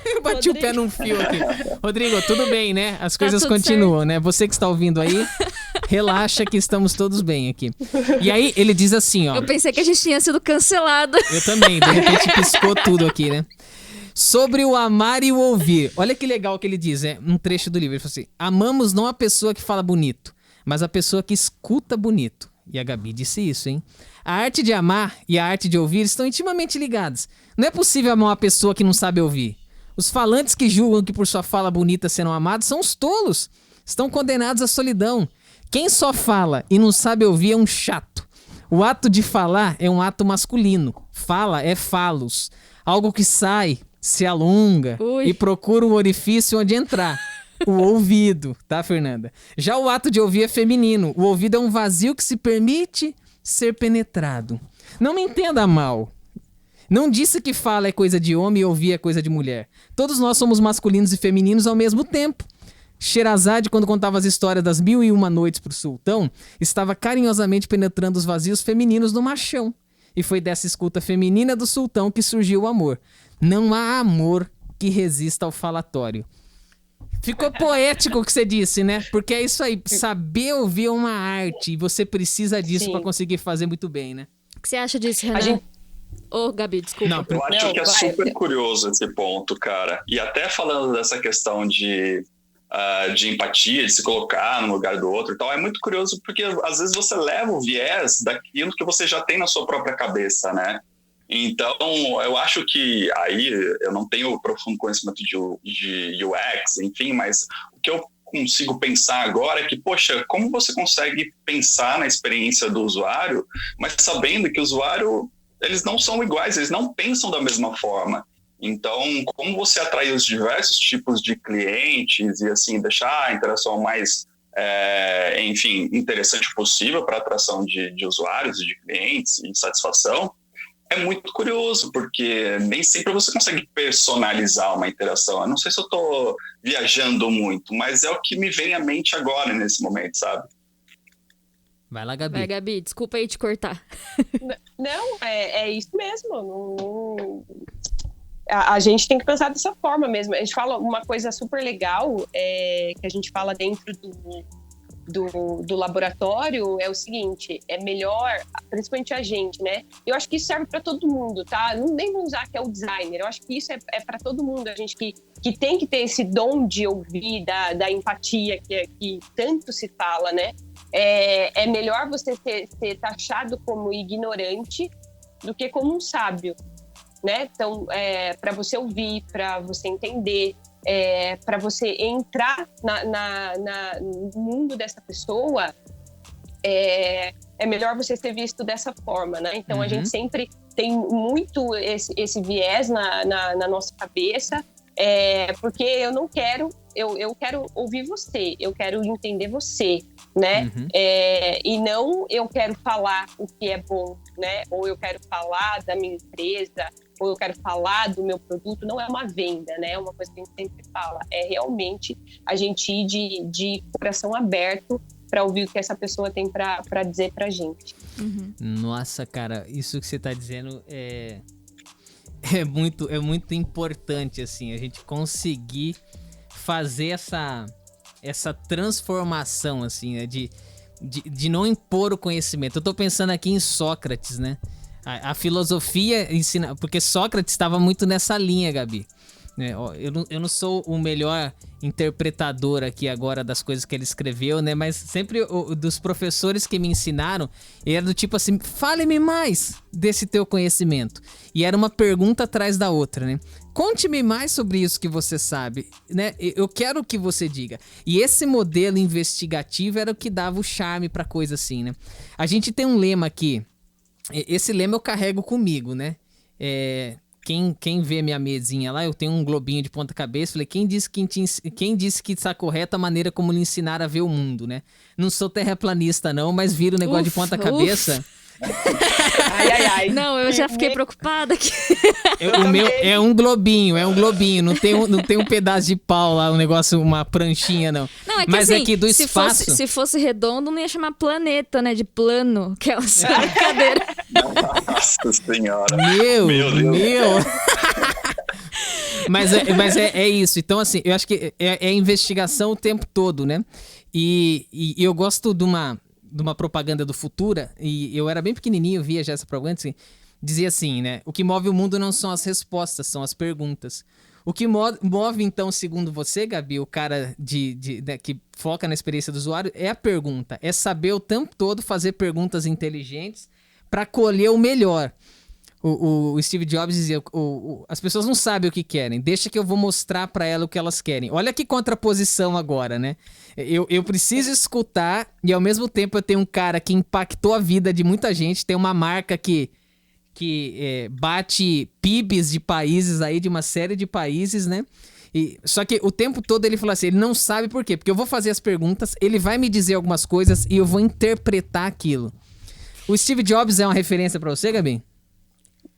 Eu bati o pé num fio aqui. Rodrigo, tudo bem, né? As coisas tudo continuam, né? Você que está ouvindo aí, relaxa que estamos todos bem aqui. E aí ele diz assim, ó... Eu pensei que a gente tinha sido cancelado. Eu também, de repente piscou tudo aqui, né? Sobre o amar e o ouvir. Olha que legal que ele diz, um trecho do livro. Ele fala assim, amamos não a pessoa que fala bonito, mas a pessoa que escuta bonito. E a Gabi disse isso, hein? A arte de amar e a arte de ouvir estão intimamente ligadas. Não é possível amar uma pessoa que não sabe ouvir. Os falantes que julgam que por sua fala bonita serão amados são os tolos. Estão condenados à solidão. Quem só fala e não sabe ouvir é um chato. O ato de falar é um ato masculino. Fala é falos. Algo que sai, se alonga e procura um orifício onde entrar. O ouvido, tá, Fernanda? Já o ato de ouvir é feminino. O ouvido é um vazio que se permite ser penetrado. Não me entenda mal. Não disse que fala é coisa de homem e ouvir é coisa de mulher. Todos nós somos masculinos e femininos ao mesmo tempo. Sherazade, quando contava as histórias das 1001 noites pro sultão, estava carinhosamente penetrando os vazios femininos do machão. E foi dessa escuta feminina do sultão que surgiu o amor. Não há amor que resista ao falatório. Ficou poético o que você disse, né? Porque é isso aí, saber ouvir é uma arte e você precisa disso para conseguir fazer muito bem, né? O que você acha disso, Renan? Ô, Gabi, desculpa. Não, eu acho que é super curioso esse ponto, cara. E até falando dessa questão de empatia, de se colocar no lugar do outro e tal, é muito curioso porque às vezes você leva o viés daquilo que você já tem na sua própria cabeça, né? Então, eu acho que aí eu não tenho profundo conhecimento de UX, enfim, mas o que eu consigo pensar agora é que, poxa, como você consegue pensar na experiência do usuário, mas sabendo que o usuário, eles não são iguais, eles não pensam da mesma forma. Então, como você atrair os diversos tipos de clientes e, assim, deixar a interação mais, enfim, interessante possível para a atração de usuários e de clientes e satisfação, é muito curioso, porque nem sempre você consegue personalizar uma interação. Eu não sei se eu estou viajando muito, mas é o que me vem à mente agora, nesse momento, sabe? Vai lá, Gabi. Vai, Gabi, desculpa aí te cortar. Não, é isso mesmo. A gente tem que pensar dessa forma mesmo. A gente fala uma coisa super legal, que a gente fala dentro do laboratório, é o seguinte, é melhor, principalmente a gente, né? Eu acho que isso serve para todo mundo, tá? Nem vou usar que é o designer, eu acho que isso é para todo mundo, a gente que tem que ter esse dom de ouvir, da empatia que tanto se fala, né? É melhor você ser taxado como ignorante do que como um sábio, né? Então, para você ouvir, para você entender, para você entrar no mundo dessa pessoa, é melhor você ser visto dessa forma, né? Então, a gente sempre tem muito esse viés na nossa cabeça, porque eu não quero, eu quero ouvir você, eu quero entender você, né? E não eu quero falar o que é bom, né? Ou eu quero falar da minha empresa, ou eu quero falar do meu produto. Não é uma venda, né? É uma coisa que a gente sempre fala. É realmente a gente ir de coração aberto para ouvir o que essa pessoa tem para dizer pra gente. Nossa, cara, isso que você tá dizendo é muito importante, assim, a gente conseguir fazer essa transformação, assim, né, de não impor o conhecimento. Eu tô pensando aqui em Sócrates, né? A filosofia ensina... Porque Sócrates estava muito nessa linha, Gabi. Eu não sou o melhor interpretador aqui agora das coisas que ele escreveu, né? Mas sempre dos professores que me ensinaram, era do tipo assim, fale-me mais desse teu conhecimento. E era uma pergunta atrás da outra, né? Conte-me mais sobre isso que você sabe, né? Eu quero que você diga. E esse modelo investigativo era o que dava o charme pra coisa assim, né? A gente tem um lema aqui. Esse lema eu carrego comigo, né? Quem vê minha mesinha lá, eu tenho um globinho de ponta cabeça. Falei, quem disse que está correta a maneira como lhe ensinar a ver o mundo, né? Não sou terraplanista não, mas viro o negócio de ponta cabeça. Ai. Não, eu já fiquei preocupada aqui. O meu é um globinho. Não tem um pedaço de pau lá, um negócio, uma pranchinha, não. Não, é que mas assim, aqui do espaço... se fosse redondo, não ia chamar planeta, né? De plano, que é essa brincadeira. Nossa senhora. Meu Deus. Mas é isso. Então, assim, eu acho que é investigação o tempo todo, né? E eu gosto de uma propaganda do Futura, e eu era bem pequenininho, via já essa propaganda, assim, dizia assim, né? O que move o mundo não são as respostas, são as perguntas. O que move, então, segundo você, Gabi, o cara né, que foca na experiência do usuário, é a pergunta. É saber o tempo todo fazer perguntas inteligentes para colher o melhor. O Steve Jobs dizia, as pessoas não sabem o que querem, deixa que eu vou mostrar para elas o que elas querem. Olha que contraposição agora, né? Eu preciso escutar e ao mesmo tempo eu tenho um cara que impactou a vida de muita gente, tem uma marca que bate PIBs de países aí, de uma série de países, né? Só que o tempo todo ele fala assim, ele não sabe por quê, porque eu vou fazer as perguntas, ele vai me dizer algumas coisas e eu vou interpretar aquilo. O Steve Jobs é uma referência para você, Gabi?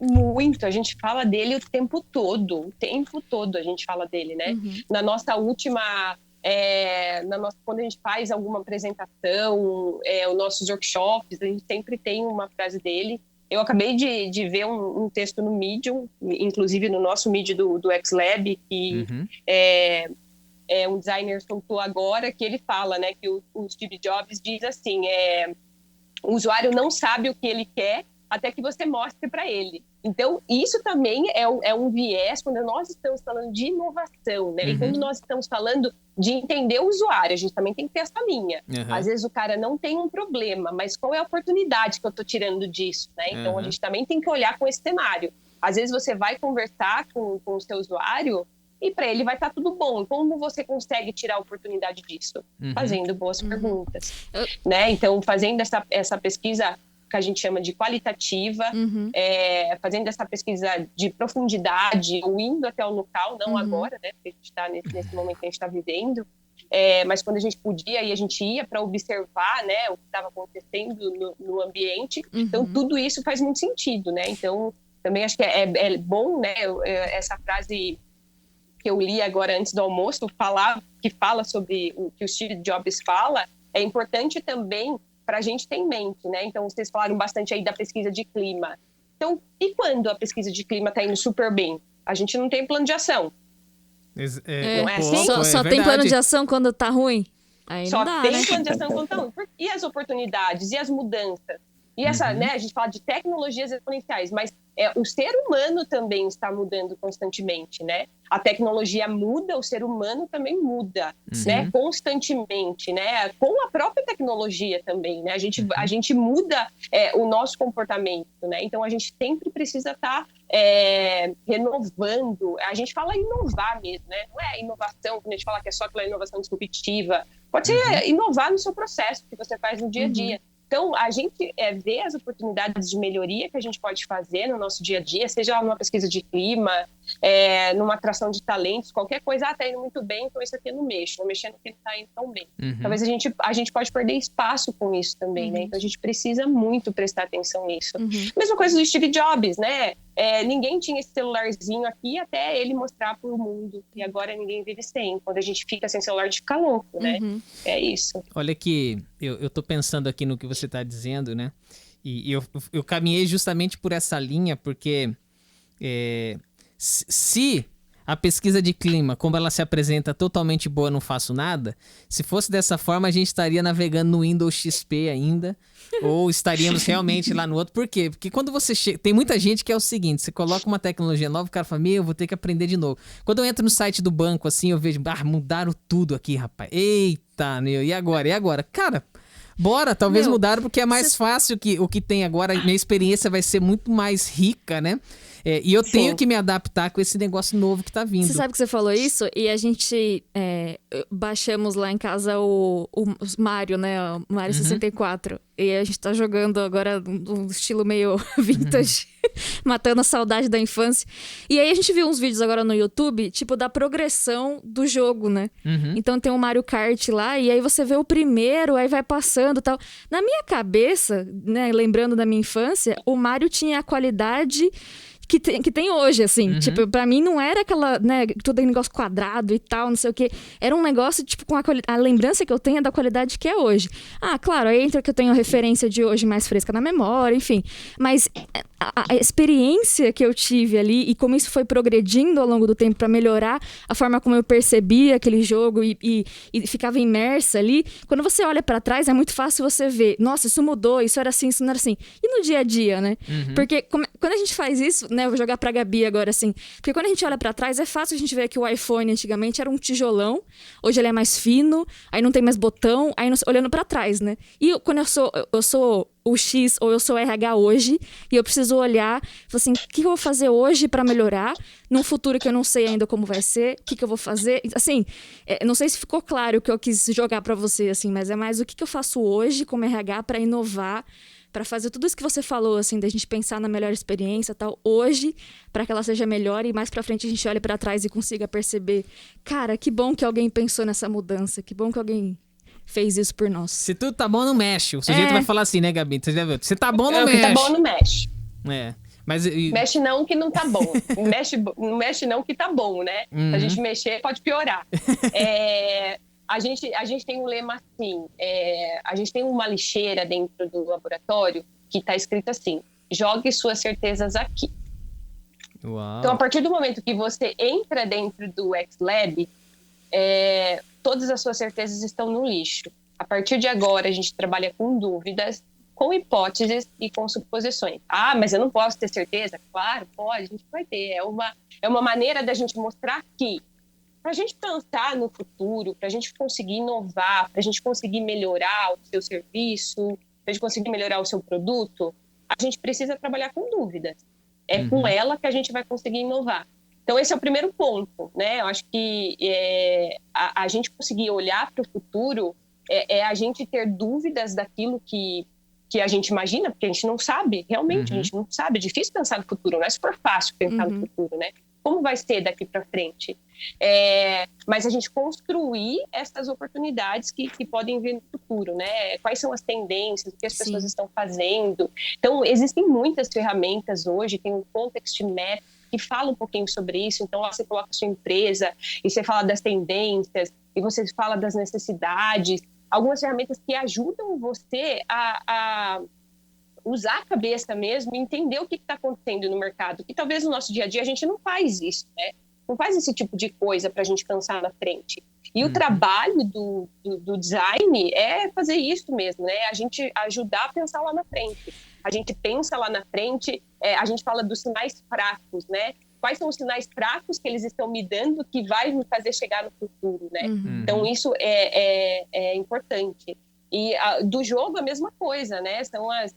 Muito, a gente fala dele o tempo todo a gente fala dele, né? Na nossa última, quando a gente faz alguma apresentação, os nossos workshops, a gente sempre tem uma frase dele. Eu acabei de ver um texto no Medium, inclusive no nosso Medium do X-Lab, que um designer soltou agora, que ele fala, né, que o Steve Jobs diz assim, o usuário não sabe o que ele quer até que você mostre para ele. Então, isso também é um viés quando nós estamos falando de inovação, né? E quando nós estamos falando de entender o usuário, a gente também tem que ter essa linha. Às vezes o cara não tem um problema, mas qual é a oportunidade que eu estou tirando disso, né? Então, a gente também tem que olhar com esse cenário. Às vezes você vai conversar com o seu usuário e para ele vai estar tudo bom. Como você consegue tirar a oportunidade disso? Fazendo boas perguntas, né? Então, fazendo essa pesquisa que a gente chama de qualitativa, fazendo essa pesquisa de profundidade, ou indo até o local, não agora, né, porque a gente está nesse momento que a gente está vivendo, mas quando a gente podia e a gente ia para observar, né, o que estava acontecendo no ambiente, então tudo isso faz muito sentido, né, então também acho que é bom, né, essa frase que eu li agora antes do almoço, que fala sobre o que o Steve Jobs fala, é importante também para a gente ter em mente, né? Então, vocês falaram bastante aí da pesquisa de clima. Então, e quando a pesquisa de clima está indo super bem? A gente não tem plano de ação. Não é assim? Só tem plano de ação quando tá ruim? Aí só não dá, tem né? plano de ação quando tá ruim. E as oportunidades? E as mudanças? E essa, né? A gente fala de tecnologias exponenciais, mas o ser humano também está mudando constantemente, né? A tecnologia muda, o ser humano também muda, né? Constantemente, né? Com a própria tecnologia também, né? A gente muda o nosso comportamento, né? Então, a gente sempre precisa estar renovando. A gente fala inovar mesmo, né? Não é inovação, quando a gente fala que é só aquela inovação disruptiva. Pode ser inovar no seu processo que você faz no dia a dia. Então, a gente vê as oportunidades de melhoria que a gente pode fazer no nosso dia a dia, seja numa pesquisa de clima, numa atração de talentos, qualquer coisa, tá indo muito bem, então isso aqui eu não mexo, vou mexer no que tá indo tão bem. Talvez a gente pode perder espaço com isso também, né? Então a gente precisa muito prestar atenção nisso. Mesma coisa do Steve Jobs, né? Ninguém tinha esse celularzinho aqui até ele mostrar pro mundo, e agora ninguém vive sem. Quando a gente fica sem celular, a gente fica louco, né? É isso. Olha que eu tô pensando aqui no que você tá dizendo, né? E eu caminhei justamente por essa linha, porque se a pesquisa de clima, como ela se apresenta totalmente boa, não faço nada, se fosse dessa forma, a gente estaria navegando no Windows XP ainda, ou estaríamos realmente lá no outro. Por quê? Porque quando você chega... Tem muita gente que é o seguinte, você coloca uma tecnologia nova, o cara fala, eu vou ter que aprender de novo. Quando eu entro no site do banco, assim, eu vejo, mudaram tudo aqui, rapaz. Eita, meu, e agora? E agora? Cara... Bora, talvez mudaram porque é mais fácil que o que tem agora. Minha experiência vai ser muito mais rica, né? E eu tenho que me adaptar com esse negócio novo que tá vindo. Você sabe que você falou isso? E a gente baixamos lá em casa o Mario, né? O Mario 64. E a gente tá jogando agora um estilo meio vintage, matando a saudade da infância. E aí a gente viu uns vídeos agora no YouTube, tipo, da progressão do jogo, né? Então tem o Mario Kart lá, e aí você vê o primeiro, aí vai passando e tal. Na minha cabeça, né, lembrando da minha infância, o Mario tinha a qualidade que tem hoje, assim. Tipo, pra mim não era aquela, né, todo negócio quadrado e tal, não sei o quê. Era um negócio, tipo, com a lembrança que eu tenho é da qualidade que é hoje. Claro, aí entra que eu tenho a referência de hoje mais fresca na memória, enfim. Mas a experiência que eu tive ali e como isso foi progredindo ao longo do tempo pra melhorar a forma como eu percebia aquele jogo e ficava imersa ali, quando você olha pra trás, é muito fácil você ver, nossa, isso mudou, isso era assim, isso não era assim. E no dia a dia, né? Porque quando a gente faz isso, né, eu vou jogar pra Gabi agora, assim. Porque quando a gente olha pra trás, é fácil a gente ver que o iPhone antigamente era um tijolão. Hoje ele é mais fino, aí não tem mais botão, aí olhando pra trás, né? E quando eu sou o X ou eu sou o RH hoje, e eu preciso olhar, assim, o que eu vou fazer hoje pra melhorar? Num futuro que eu não sei ainda como vai ser, o que eu vou fazer? Assim, não sei se ficou claro o que eu quis jogar pra você, assim, mas é mais o que eu faço hoje como RH pra inovar, para fazer tudo isso que você falou, assim, da gente pensar na melhor experiência e tal, hoje, para que ela seja melhor e mais pra frente a gente olhe para trás e consiga perceber, cara, que bom que alguém pensou nessa mudança, que bom que alguém fez isso por nós. Se tudo tá bom, não mexe. O sujeito vai falar assim, né, Gabi? Você já viu? Se tá bom, não mexe. Se tá bom, não mexe. Mas, mexe não que não tá bom. Não mexe não que tá bom, né? Se a gente mexer, pode piorar. A gente tem um lema assim, a gente tem uma lixeira dentro do laboratório que está escrito assim, jogue suas certezas aqui. Uau. Então, a partir do momento que você entra dentro do X-Lab, todas as suas certezas estão no lixo. A partir de agora, a gente trabalha com dúvidas, com hipóteses e com suposições. Mas eu não posso ter certeza? Claro, pode, a gente vai ter. É uma maneira da gente mostrar que para a gente pensar no futuro, para a gente conseguir inovar, para a gente conseguir melhorar o seu serviço, para a gente conseguir melhorar o seu produto, a gente precisa trabalhar com dúvidas. É com ela que a gente vai conseguir inovar. Então, esse é o primeiro ponto, né? Eu acho que a gente conseguir olhar para o futuro é a gente ter dúvidas daquilo que a gente imagina, porque a gente não sabe, realmente, a gente não sabe. É difícil pensar no futuro, não é super fácil pensar no futuro, né? Como vai ser daqui para frente? Mas a gente construir essas oportunidades que podem vir no futuro, né? Quais são as tendências, o que as pessoas estão fazendo. Então, existem muitas ferramentas hoje, tem um Context Map que fala um pouquinho sobre isso. Então, lá você coloca a sua empresa e você fala das tendências e você fala das necessidades. Algumas ferramentas que ajudam você a usar a cabeça mesmo e entender o que está acontecendo no mercado. Que talvez no nosso dia a dia a gente não faz isso, né? Não faz esse tipo de coisa para a gente pensar na frente. E o trabalho do design é fazer isso mesmo, né? A gente ajudar a pensar lá na frente. A gente pensa lá na frente, a gente fala dos sinais fracos, né? Quais são os sinais fracos que eles estão me dando que vai me fazer chegar no futuro, né? Então, isso é importante. E do jogo, a mesma coisa, né?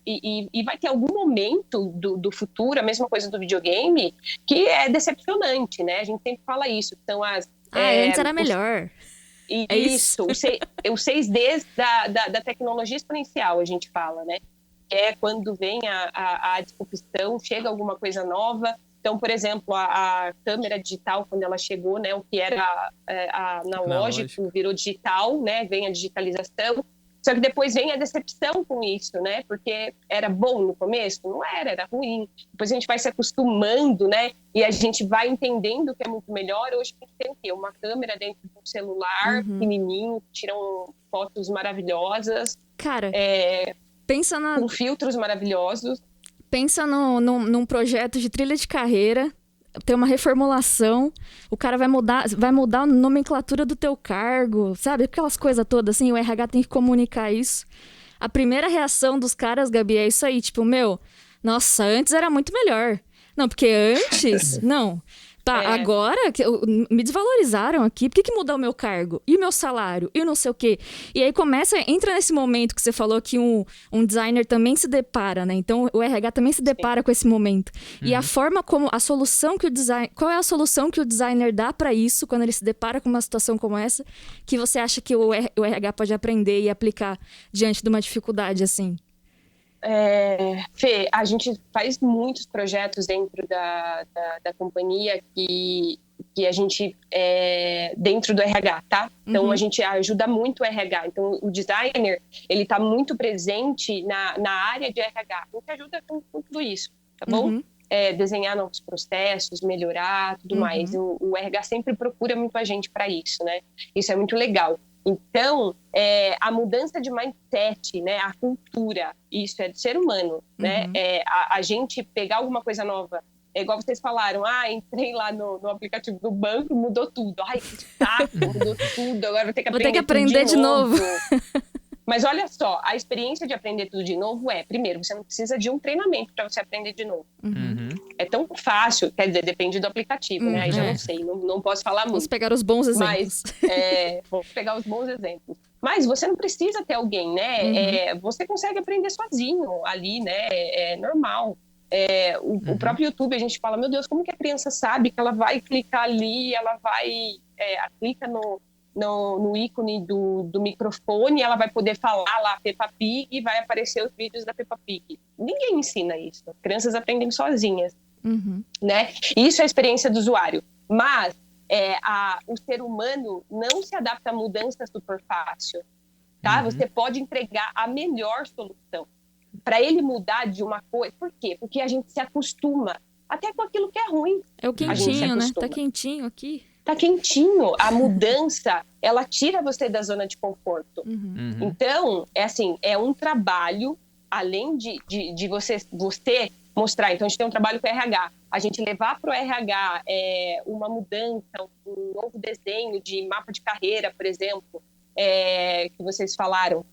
E vai ter algum momento do futuro, a mesma coisa do videogame, que é decepcionante, né? A gente sempre fala isso. Então, antes era melhor. Isso. O 6D da tecnologia exponencial, a gente fala, né? É quando vem a disrupção, chega alguma coisa nova Então, por exemplo, a câmera digital, quando ela chegou, né, o que era analógico virou digital, né, vem a digitalização. Só que depois vem a decepção com isso, né? Porque era bom no começo? Não era ruim. Depois a gente vai se acostumando, né? E a gente vai entendendo que é muito melhor. Hoje a gente tem o quê? Uma câmera dentro de um celular pequenininho, que tiram fotos maravilhosas. Cara, pensa com filtros maravilhosos. Pensa num projeto de trilha de carreira, ter uma reformulação, o cara vai mudar a nomenclatura do teu cargo, sabe? Aquelas coisas todas, assim, o RH tem que comunicar isso. A primeira reação dos caras, Gabi, é isso aí, tipo, nossa, antes era muito melhor. Não, porque antes, não. Tá, agora me desvalorizaram aqui, por que mudar o meu cargo? E o meu salário? E o não sei o quê? E aí entra nesse momento que você falou que um designer também se depara, né? Então o RH também se depara com esse momento. E a forma como, qual é a solução que o designer dá pra isso, quando ele se depara com uma situação como essa, que você acha que o RH pode aprender e aplicar diante de uma dificuldade assim? Fê, a gente faz muitos projetos dentro da companhia que a gente dentro do RH, tá? Então a gente ajuda muito o RH. Então o designer, ele tá muito presente na área de RH. A gente ajuda com tudo isso, tá bom? Desenhar novos processos, melhorar, tudo mais. O RH sempre procura muito a gente para isso, né? Isso é muito legal. Então, a mudança de mindset, né, a cultura, isso é do ser humano, né? A gente pegar alguma coisa nova, igual vocês falaram, entrei lá no aplicativo do banco, mudou tudo. Ai, que saco, mudou tudo, agora vou ter que aprender de novo. Mas olha só, a experiência de aprender tudo de novo primeiro, você não precisa de um treinamento para você aprender de novo. É tão fácil, quer dizer, depende do aplicativo, né? Aí já não sei, não posso falar muito. Vamos pegar os bons exemplos. Vamos pegar os bons exemplos. Mas você não precisa ter alguém, né? Você consegue aprender sozinho ali, né? É normal. O próprio YouTube, a gente fala, meu Deus, como que a criança sabe que ela vai clicar ali, ela vai... clica no ícone do microfone, ela vai poder falar lá Peppa Pig e vai aparecer os vídeos da Peppa Pig. Ninguém ensina isso. As crianças aprendem sozinhas, né? Isso é a experiência do usuário. Mas o ser humano não se adapta a mudança super fácil, tá? Você pode entregar a melhor solução. Para ele mudar de uma coisa... Por quê? Porque a gente se acostuma até com aquilo que é ruim. É o quentinho, né? Tá quentinho aqui. Tá quentinho. A mudança, ela tira você da zona de conforto. Então, é um trabalho, além de você mostrar. Então, a gente tem um trabalho com o RH. A gente levar para o RH uma mudança, um novo desenho de mapa de carreira, por exemplo, que vocês falaram.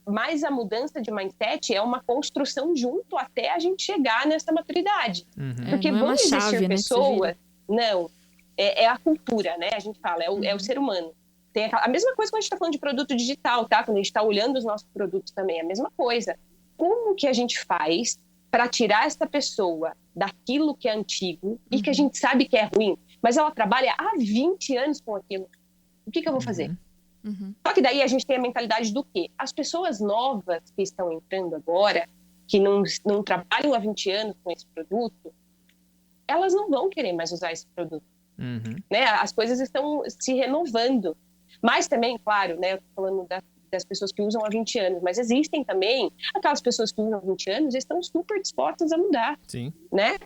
Mas a mudança de mindset é uma construção junto até a gente chegar nessa maturidade. Porque vão existir pessoas... Não, é a cultura, né? A gente fala, é o ser humano. Tem a mesma coisa quando a gente está falando de produto digital, tá? Quando a gente está olhando os nossos produtos também, é a mesma coisa. Como que a gente faz para tirar essa pessoa daquilo que é antigo e que a gente sabe que é ruim, mas ela trabalha há 20 anos com aquilo? O que eu vou fazer? Só que daí a gente tem a mentalidade do quê? As pessoas novas que estão entrando agora, que não trabalham há 20 anos com esse produto, elas não vão querer mais usar esse produto. Né? As coisas estão se renovando. Mas também, claro, né, eu estou falando das pessoas que usam há 20 anos, mas existem também aquelas pessoas que usam há 20 anos e estão super dispostas a mudar. Sim. Né?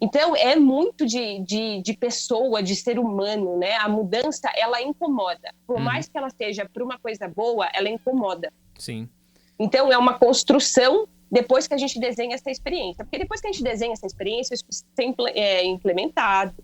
Então, é muito de pessoa, de ser humano, né? A mudança, ela incomoda. Por mais que ela seja para uma coisa boa, ela incomoda. Sim. Então, é uma construção depois que a gente desenha essa experiência. Porque depois que a gente desenha essa experiência, isso é implementado,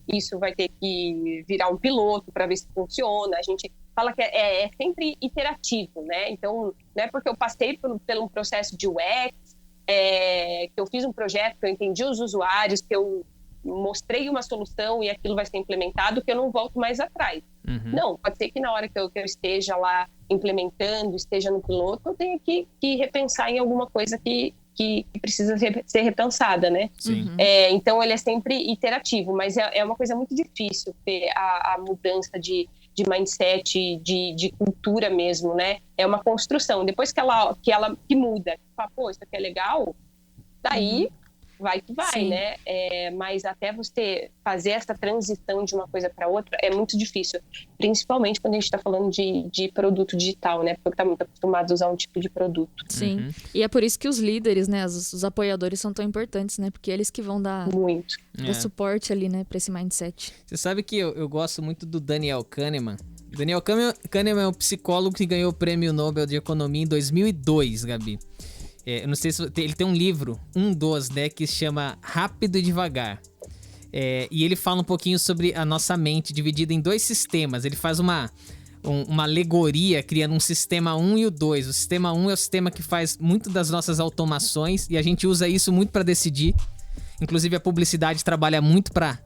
isso vai ter que virar um piloto para ver se funciona. A gente fala que é sempre iterativo, né? Então, não é porque eu passei por um processo de UX, que eu fiz um projeto, que eu entendi os usuários, que eu mostrei uma solução e aquilo vai ser implementado, que eu não volto mais atrás. Não, pode ser que na hora que eu esteja lá implementando, esteja no piloto, eu tenha que repensar em alguma coisa que precisa ser repensada, né? Sim. Então, ele é sempre iterativo, mas é uma coisa muito difícil ter a mudança de mindset, de cultura mesmo, né? É uma construção. Depois que ela muda, fala, pô, isso aqui é legal, daí vai que vai, Sim. né? Mas até você fazer essa transição de uma coisa para outra é muito difícil, principalmente quando a gente está falando de produto digital, né? Porque está muito acostumado a usar um tipo de produto. Sim. E é por isso que os líderes, né, os apoiadores são tão importantes, né? Porque eles que vão dar Muito. suporte ali, né, pra esse mindset. Você sabe que eu gosto muito do Daniel Kahneman. Daniel Kahneman é um psicólogo que ganhou o Prêmio Nobel de Economia em 2002, Gabi. Eu não sei se... Ele tem um livro, né, que se chama Rápido e Devagar. E ele fala um pouquinho sobre a nossa mente dividida em 2 sistemas. Ele faz uma alegoria criando um sistema 1 e o 2. O sistema 1 é o sistema que faz muito das nossas automações e a gente usa isso muito para decidir. Inclusive a publicidade trabalha muito para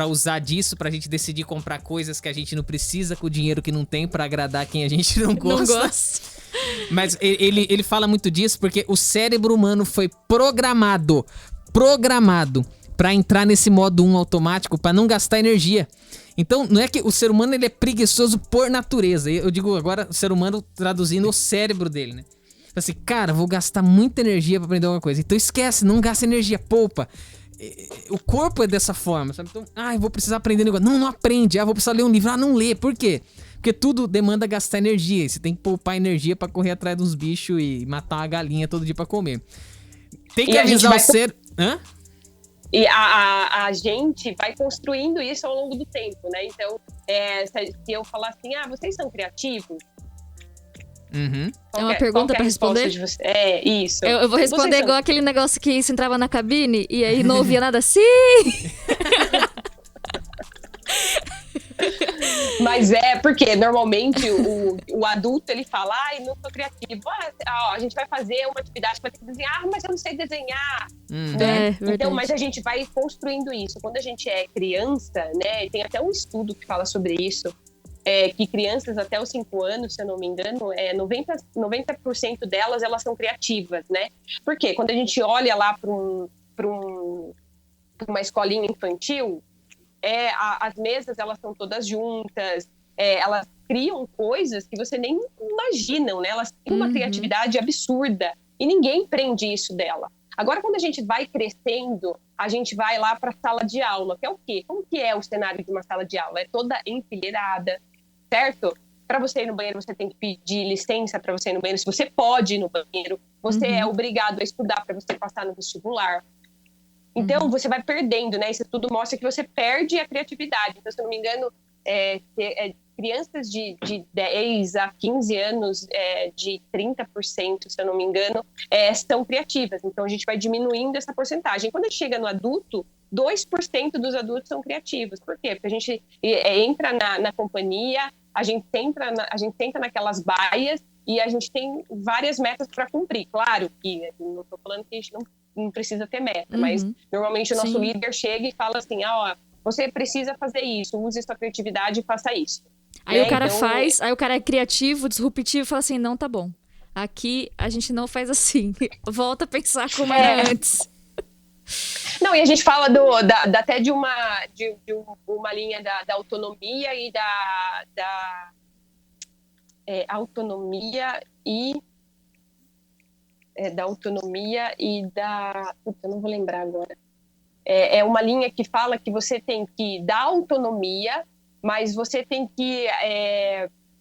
usar disso, pra gente decidir comprar coisas que a gente não precisa com o dinheiro que não tem pra agradar quem a gente não gosta. Não gosto. Mas ele fala muito disso porque o cérebro humano foi programado pra entrar nesse modo 1 automático, pra não gastar energia. Então, não é que o ser humano ele é preguiçoso por natureza. Eu digo agora o ser humano traduzindo o cérebro dele, né? Assim, cara, vou gastar muita energia pra aprender alguma coisa. Então esquece, não gasta energia, poupa. O corpo é dessa forma, sabe? Então, eu vou precisar aprender negócio. Não aprende. Vou precisar ler um livro. Não lê. Por quê? Porque tudo demanda gastar energia. E você tem que poupar energia pra correr atrás dos bichos e matar uma galinha todo dia pra comer. Tem que avisar o ser... Hã? E a gente vai construindo isso ao longo do tempo, né? Então, se eu falar assim, vocês são criativos? Uhum. É uma pergunta pra responder? Isso. Eu vou responder igual aquele negócio que você entrava na cabine e aí não ouvia nada. Sim! Mas porque normalmente o adulto ele fala, não sou criativo. A gente vai fazer uma atividade, vai ter que desenhar, mas eu não sei desenhar. Né? Então, mas a gente vai construindo isso. Quando a gente é criança, né? Tem até um estudo que fala sobre isso. Que crianças até os 5 anos, se eu não me engano, 90% delas elas são criativas, né? Porque quando a gente olha lá para uma escolinha infantil, as mesas elas são todas juntas, elas criam coisas que você nem imaginam, né? Elas têm uma criatividade absurda e ninguém prende isso dela. Agora, quando a gente vai crescendo, a gente vai lá para a sala de aula, que é o quê? Como que é o cenário de uma sala de aula? É toda enfileirada, certo? Para você ir no banheiro, você tem que pedir licença para você ir no banheiro. Se você pode ir no banheiro, você é obrigado a estudar para você passar no vestibular. Então, você vai perdendo, né? Isso tudo mostra que você perde a criatividade. Então, se eu não me engano, crianças de 10 a 15 anos, de 30%, se eu não me engano, são criativas. Então, a gente vai diminuindo essa porcentagem. Quando a gente chega no adulto, 2% dos adultos são criativos. Por quê? Porque a gente entra na companhia, a gente senta naquelas baias e a gente tem várias metas para cumprir. Claro que não estou falando que a gente não precisa ter meta, mas normalmente o nosso líder chega e fala assim, você precisa fazer isso, use sua criatividade e faça isso. Aí o cara faz, aí o cara é criativo, disruptivo e fala assim, não, tá bom. Aqui a gente não faz assim. Volta a pensar como era antes. Não, e a gente fala até de uma linha da autonomia e da autonomia e Puta, eu não vou lembrar agora. É uma linha que fala que você tem que dar autonomia, mas você tem que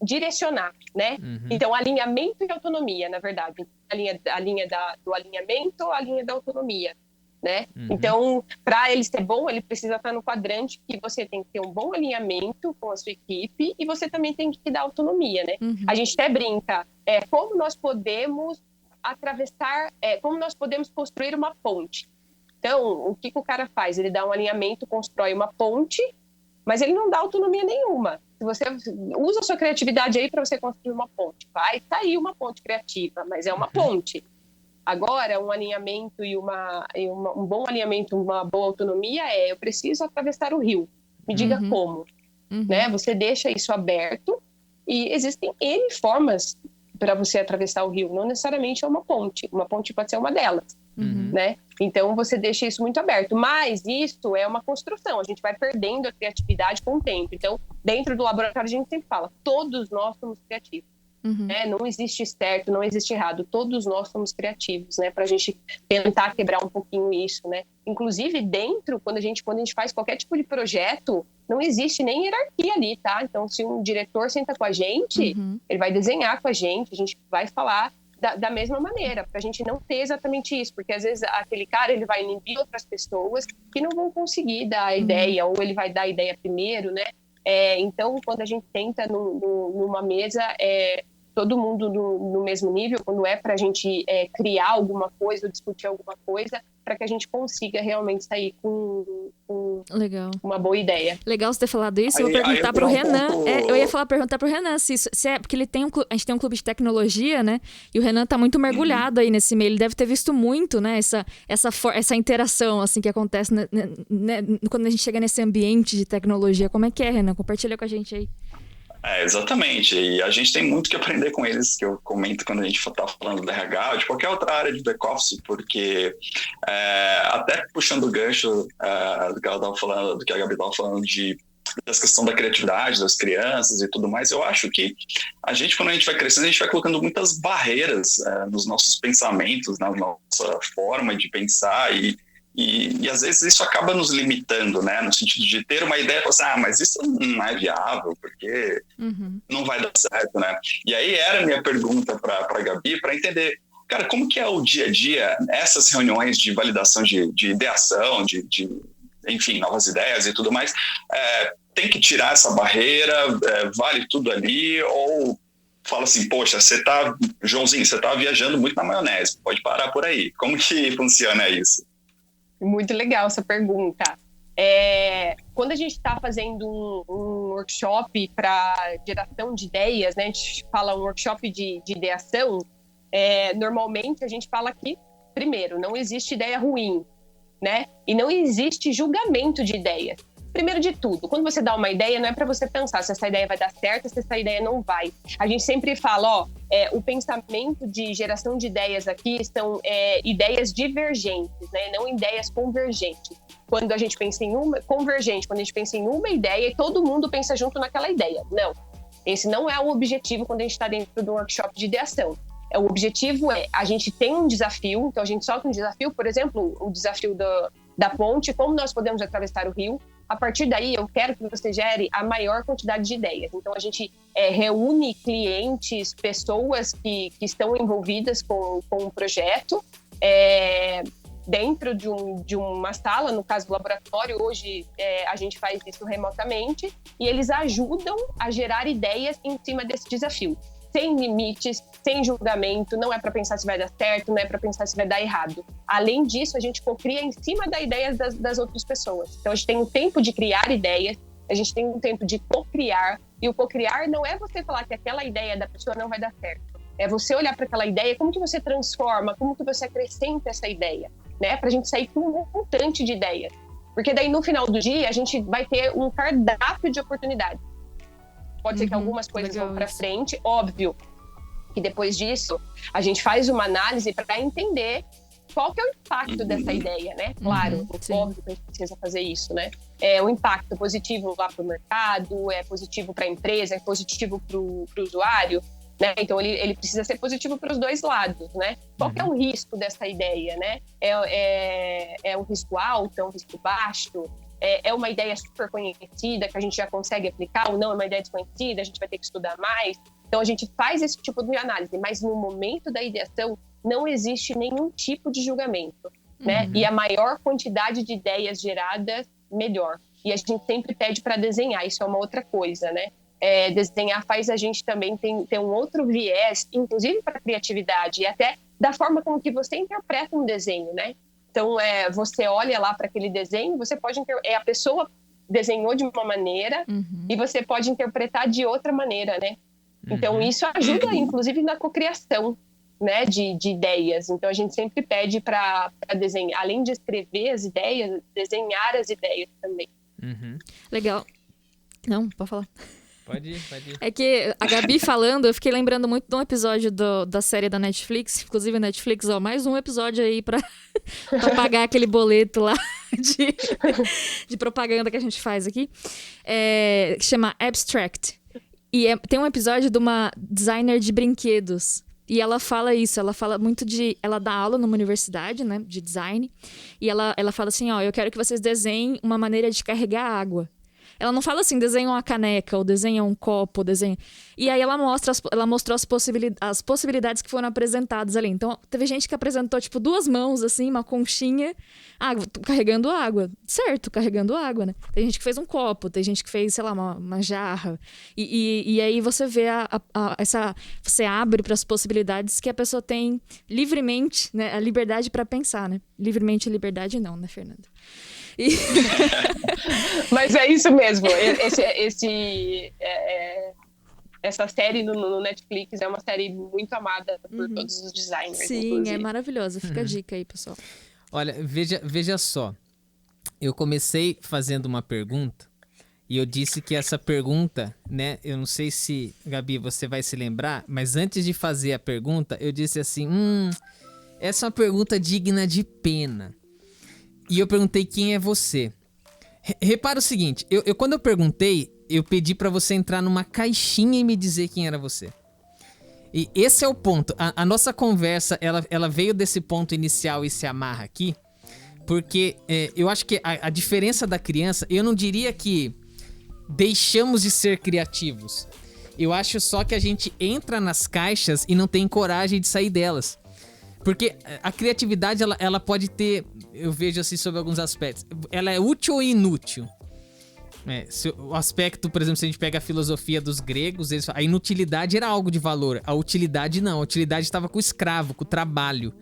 direcionar, né? Então, alinhamento e autonomia, na verdade. A linha do alinhamento, a linha da autonomia, né? Então, para ele ser bom, ele precisa estar no quadrante que você tem que ter um bom alinhamento com a sua equipe e você também tem que dar autonomia, né? A gente até brinca, como nós podemos atravessar, como nós podemos construir uma ponte. Então, o que o cara faz? Ele dá um alinhamento, constrói uma ponte, mas ele não dá autonomia nenhuma. Se você usa a sua criatividade aí para você construir uma ponte, vai sair uma ponte criativa, mas é uma ponte. Agora, um alinhamento e um bom alinhamento, uma boa autonomia eu preciso atravessar o rio. Me diga como. Né? Você deixa isso aberto e existem N formas para você atravessar o rio. Não necessariamente é uma ponte. Uma ponte pode ser uma delas. Né? Então, você deixa isso muito aberto. Mas isso é uma construção. A gente vai perdendo a criatividade com o tempo. Então, dentro do laboratório, a gente sempre fala, todos nós somos criativos. né? Não existe certo, não existe errado. Todos nós somos criativos, né? Pra gente tentar quebrar um pouquinho isso, né? Inclusive, quando a gente faz qualquer tipo de projeto, não existe nem hierarquia ali, tá? Então, se um diretor senta com a gente, ele vai desenhar com a gente vai falar da mesma maneira, pra gente não ter exatamente isso, porque às vezes aquele cara, ele vai inibir outras pessoas que não vão conseguir dar a ideia, ou ele vai dar a ideia primeiro, né? Então, quando a gente tenta numa mesa, todo mundo no mesmo nível, quando pra gente criar alguma coisa ou discutir alguma coisa, para que a gente consiga realmente sair com Legal. Uma boa ideia. Legal você ter falado isso. Eu vou perguntar pro Renan. Eu ia perguntar pro Renan se é porque ele tem a gente tem um clube de tecnologia, né? E o Renan tá muito mergulhado aí nesse meio. Ele deve ter visto muito, né? Essa interação assim que acontece né, quando a gente chega nesse ambiente de tecnologia. Como é que é, Renan? Compartilha com a gente aí. Exatamente, e a gente tem muito que aprender com eles, que eu comento quando a gente está falando do RH ou de qualquer outra área de back-office, porque até puxando o gancho do que a Gabi estava falando dessa questão da criatividade das crianças e tudo mais, eu acho que a gente, quando a gente vai crescendo, a gente vai colocando muitas barreiras nos nossos pensamentos, na nossa forma de pensar e às vezes isso acaba nos limitando, né? No sentido de ter uma ideia e falar assim, mas isso não é viável, porque não vai dar certo, né? E aí era a minha pergunta para a Gabi, para entender, cara, como que é o dia a dia, essas reuniões de validação de ideação, enfim, novas ideias e tudo mais, tem que tirar essa barreira, vale tudo ali, ou fala assim, poxa, Joãozinho, você tá viajando muito na maionese, pode parar por aí. Como que funciona isso? Muito legal essa pergunta. Quando a gente está fazendo um workshop para geração de ideias, né, a gente fala um workshop de ideação, normalmente a gente fala que, primeiro, não existe ideia ruim, né? E não existe julgamento de ideias. Primeiro de tudo, quando você dá uma ideia, não é para você pensar se essa ideia vai dar certo, se essa ideia não vai. A gente sempre fala, o pensamento de geração de ideias aqui são ideias divergentes, né? Não ideias convergentes. Quando a gente pensa em quando a gente pensa em uma ideia e todo mundo pensa junto naquela ideia. Não, esse não é o objetivo quando a gente está dentro do workshop de ideação. O objetivo a gente tem um desafio, então a gente solta um desafio, por exemplo, o desafio da ponte, como nós podemos atravessar o rio. A partir daí, eu quero que você gere a maior quantidade de ideias. Então, a gente reúne clientes, pessoas que estão envolvidas com o projeto, dentro de uma sala, no caso do laboratório. Hoje, a gente faz isso remotamente, e eles ajudam a gerar ideias em cima desse desafio. Sem limites, sem julgamento, não é para pensar se vai dar certo, não é para pensar se vai dar errado. Além disso, a gente cocria em cima das ideias das outras pessoas. Então, a gente tem um tempo de criar ideias, a gente tem um tempo de cocriar, e o cocriar não é você falar que aquela ideia da pessoa não vai dar certo. É você olhar para aquela ideia, como que você transforma, como que você acrescenta essa ideia, né? Para a gente sair com um montante de ideias. Porque daí, no final do dia, a gente vai ter um cardápio de oportunidades. Pode ser que algumas coisas vão para frente, óbvio que depois disso a gente faz uma análise para entender qual que é o impacto dessa ideia, né? Claro, óbvio que a gente precisa fazer isso, né? O impacto positivo lá para o mercado, é positivo para a empresa, é positivo para o usuário, né? Então ele precisa ser positivo para os dois lados, né? Qual que é o risco dessa ideia, né? É um risco alto, é um risco baixo? É uma ideia super conhecida que a gente já consegue aplicar ou não? É uma ideia desconhecida, a gente vai ter que estudar mais. Então, a gente faz esse tipo de análise, mas no momento da ideação não existe nenhum tipo de julgamento, né? E a maior quantidade de ideias geradas, melhor. E a gente sempre pede para desenhar, isso é uma outra coisa, né? Desenhar faz a gente também ter um outro viés, inclusive para a criatividade e até da forma como que você interpreta um desenho, né? Então, você olha lá para aquele desenho, você pode a pessoa desenhou de uma maneira e você pode interpretar de outra maneira, né? Então, isso ajuda, inclusive, na cocriação, né, de ideias. Então, a gente sempre pede para desenhar, além de escrever as ideias, desenhar as ideias também. Legal. Não, pode falar. Pode ir. É que a Gabi falando, eu fiquei lembrando muito de um episódio da série da Netflix. Inclusive, a Netflix, mais um episódio aí pra pagar aquele boleto lá de propaganda que a gente faz aqui. Que chama Abstract. E tem um episódio de uma designer de brinquedos. E ela fala isso, ela fala muito de... Ela dá aula numa universidade, né, de design. E ela fala assim, ó, eu quero que vocês desenhem uma maneira de carregar água. Ela não fala assim, desenha uma caneca, ou desenha um copo, ou desenha... E aí ela mostrou as possibilidades que foram apresentadas ali. Então, teve gente que apresentou, tipo, 2 mãos, assim, uma conchinha, carregando água. Certo, carregando água, né? Tem gente que fez um copo, tem gente que fez, sei lá, uma jarra. E aí você vê você abre para as possibilidades que a pessoa tem livremente, né? A liberdade para pensar, né? Livremente a liberdade não, né, Fernanda? Mas é isso mesmo. Essa série no Netflix é uma série muito amada por todos os designers. Sim, inclusive. É maravilhosa. Fica a dica aí, pessoal. Olha, veja só. Eu comecei fazendo uma pergunta e eu disse que essa pergunta, né? Eu não sei se, Gabi, você vai se lembrar, mas antes de fazer a pergunta, eu disse assim, essa é uma pergunta digna de pena. E eu perguntei quem é você. Repara o seguinte, quando eu perguntei, eu pedi pra você entrar numa caixinha e me dizer quem era você. E esse é o ponto. A nossa conversa, ela veio desse ponto inicial e se amarra aqui, porque eu acho que a diferença da criança, eu não diria que deixamos de ser criativos. Eu acho só que a gente entra nas caixas e não tem coragem de sair delas. Porque a criatividade, ela pode ter, eu vejo assim sobre alguns aspectos, ela é útil ou inútil? O aspecto, por exemplo, se a gente pega a filosofia dos gregos, a inutilidade era algo de valor, a utilidade não, a utilidade estava com o escravo, com o trabalho.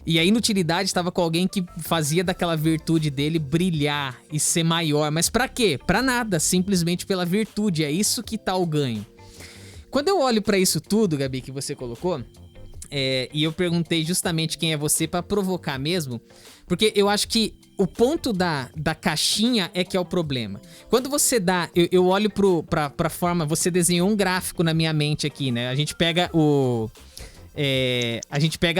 E a inutilidade estava com alguém que fazia daquela virtude dele brilhar e ser maior. Mas pra quê? Pra nada, simplesmente pela virtude, é isso que tá o ganho. Quando eu olho pra isso tudo, Gabi, que você colocou... e eu perguntei justamente quem é você pra provocar mesmo, porque eu acho que o ponto da caixinha é que é o problema. Quando você dá, eu olho pra forma, você desenhou um gráfico na minha mente aqui, né? A gente pega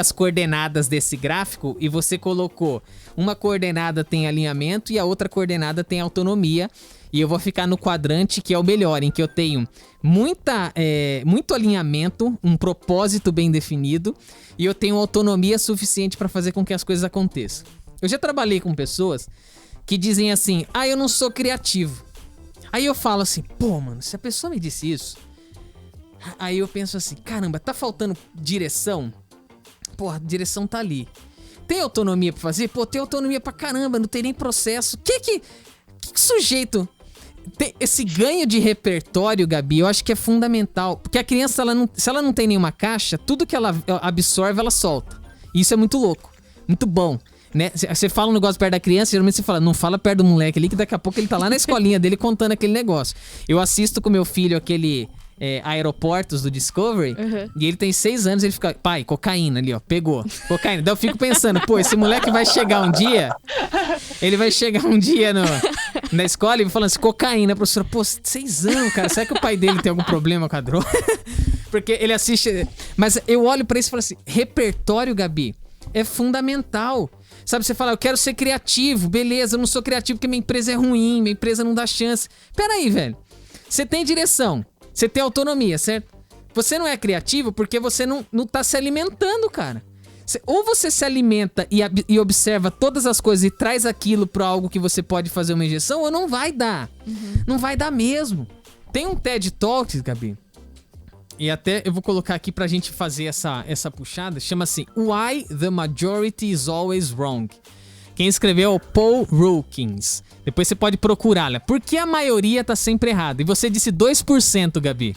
as coordenadas desse gráfico e você colocou uma coordenada tem alinhamento e a outra coordenada tem autonomia. E eu vou ficar no quadrante que é o melhor, em que eu tenho muito alinhamento, um propósito bem definido e eu tenho autonomia suficiente para fazer com que as coisas aconteçam. Eu já trabalhei com pessoas que dizem assim, eu não sou criativo. Aí eu falo assim, mano, se a pessoa me disse isso, aí eu penso assim, caramba, tá faltando direção? A direção tá ali. Tem autonomia pra fazer? Tem autonomia pra caramba, não tem nem processo. Que sujeito... Esse ganho de repertório, Gabi, eu acho que é fundamental. Porque a criança, se ela não tem nenhuma caixa, tudo que ela absorve, ela solta. E isso é muito louco, muito bom, né? Você fala um negócio perto da criança, geralmente você fala, não fala perto do moleque ali, que daqui a pouco ele tá lá na escolinha dele contando aquele negócio. Eu assisto com meu filho aquele... Aeroportos do Discovery, e ele tem 6 anos, ele fica, pai, cocaína ali, ó, pegou, cocaína. Daí eu fico pensando, esse moleque vai chegar um dia, ele vai chegar um dia na escola e falando assim, cocaína, professora, 6 anos, cara, será que o pai dele tem algum problema com a droga? Porque ele assiste, mas eu olho pra isso e falo assim, repertório, Gabi, é fundamental. Sabe, você fala, eu quero ser criativo, beleza, eu não sou criativo porque minha empresa é ruim, minha empresa não dá chance. Peraí, velho, você tem direção, você tem autonomia, certo? Você não é criativo porque você não tá se alimentando, cara. Ou você se alimenta e observa todas as coisas e traz aquilo pra algo que você pode fazer uma injeção, ou não vai dar. Não vai dar mesmo. Tem um TED Talks, Gabi, e até eu vou colocar aqui pra gente fazer essa puxada, chama assim, Why the Majority is Always Wrong. Quem escreveu é o Paul Wilkins. Depois você pode procurar, né? Por que a maioria tá sempre errada? E você disse 2%, Gabi.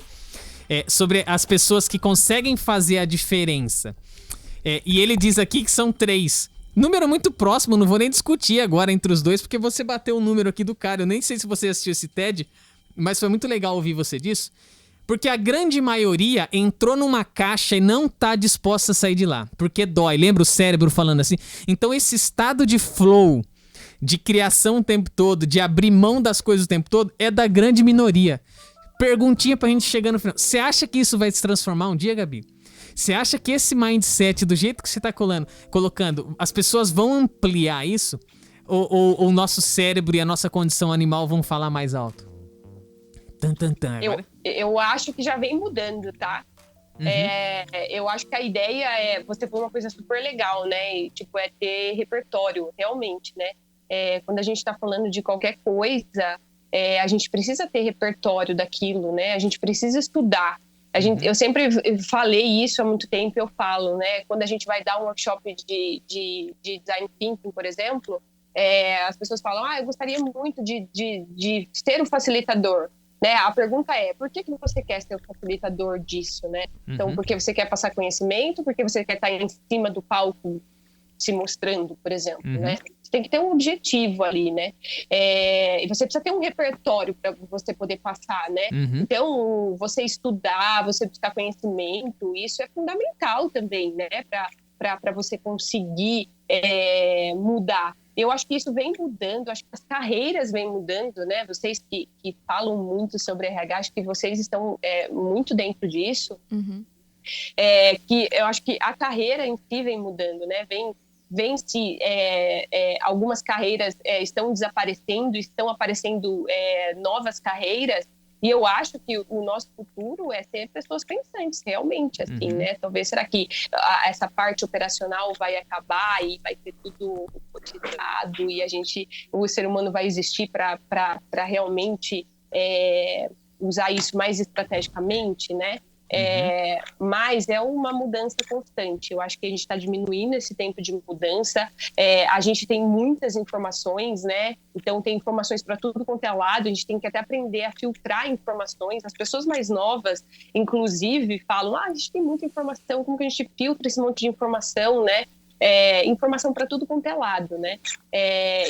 Sobre as pessoas que conseguem fazer a diferença. E ele diz aqui que são 3. Número muito próximo, não vou nem discutir agora entre os dois, porque você bateu o número aqui do cara. Eu nem sei se você assistiu esse TED, mas foi muito legal ouvir você disso. Porque a grande maioria entrou numa caixa e não tá disposta a sair de lá. Porque dói, lembra o cérebro falando assim? Então esse estado de flow, de criação o tempo todo, de abrir mão das coisas o tempo todo, é da grande minoria. Perguntinha pra gente chegar no final. Você acha que isso vai se transformar um dia, Gabi? Você acha que esse mindset, do jeito que você tá colocando, as pessoas vão ampliar isso? Ou o nosso cérebro e a nossa condição animal vão falar mais alto? eu acho que já vem mudando, tá? Eu acho que a ideia você foi uma coisa super legal, né? E, tipo, é ter repertório, realmente, né? Quando a gente está falando de qualquer coisa, a gente precisa ter repertório daquilo, né? A gente precisa estudar. Eu sempre falei isso há muito tempo, eu falo, né? Quando a gente vai dar um workshop de design thinking, por exemplo, as pessoas falam, eu gostaria muito de ser um facilitador. Né? A pergunta é, por que você quer ser o facilitador disso, né? Então, porque você quer passar conhecimento, porque você quer estar em cima do palco se mostrando, por exemplo, né? Você tem que ter um objetivo ali, né? E você precisa ter um repertório para você poder passar, né? Então, você estudar, você buscar conhecimento, isso é fundamental também, né? Para você conseguir mudar. Eu acho que isso vem mudando, acho que as carreiras vêm mudando, né? Vocês que falam muito sobre RH, acho que vocês estão muito dentro disso. Que eu acho que a carreira em si vem mudando, né? Vem-se, algumas carreiras estão desaparecendo, estão aparecendo novas carreiras. E eu acho que o nosso futuro é ser pessoas pensantes, realmente, assim, né? Talvez, será que essa parte operacional vai acabar e vai ter tudo robotizado e o ser humano vai existir para realmente usar isso mais estrategicamente, né? Mas é uma mudança constante. Eu acho que a gente está diminuindo esse tempo de mudança. A gente tem muitas informações, né? Então tem informações para tudo quanto é lado. A gente tem que até aprender a filtrar informações. As pessoas mais novas, inclusive, falam: a gente tem muita informação. Como que a gente filtra esse monte de informação, né? Informação para tudo quanto é lado, né?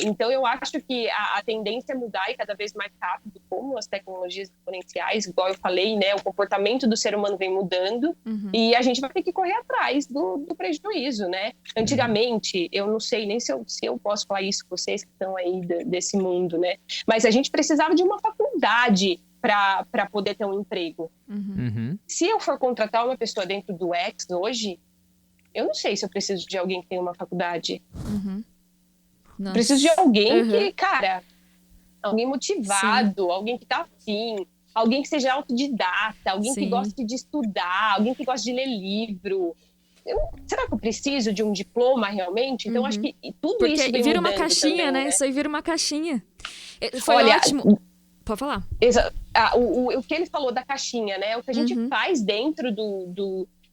Então eu acho que a tendência é mudar e cada vez mais rápido, como as tecnologias exponenciais, igual eu falei, né? O comportamento do ser humano vem mudando e a gente vai ter que correr atrás do prejuízo, né? Antigamente, eu não sei nem se eu posso falar isso com vocês que estão aí desse mundo, né? Mas a gente precisava de uma faculdade para poder ter um emprego. Se eu for contratar uma pessoa dentro do X hoje, eu não sei se eu preciso de alguém que tenha uma faculdade. Preciso de alguém que, cara, alguém motivado, alguém que tá afim, alguém que seja autodidata, alguém que goste de estudar, alguém que goste de ler livro. Será que eu preciso de um diploma realmente? Então, acho que tudo porque isso vem vira uma mudando caixinha, também, né? Isso aí vira uma caixinha. Foi Olha, ótimo. Pode falar. O que ele falou da caixinha, né? O que a gente faz dentro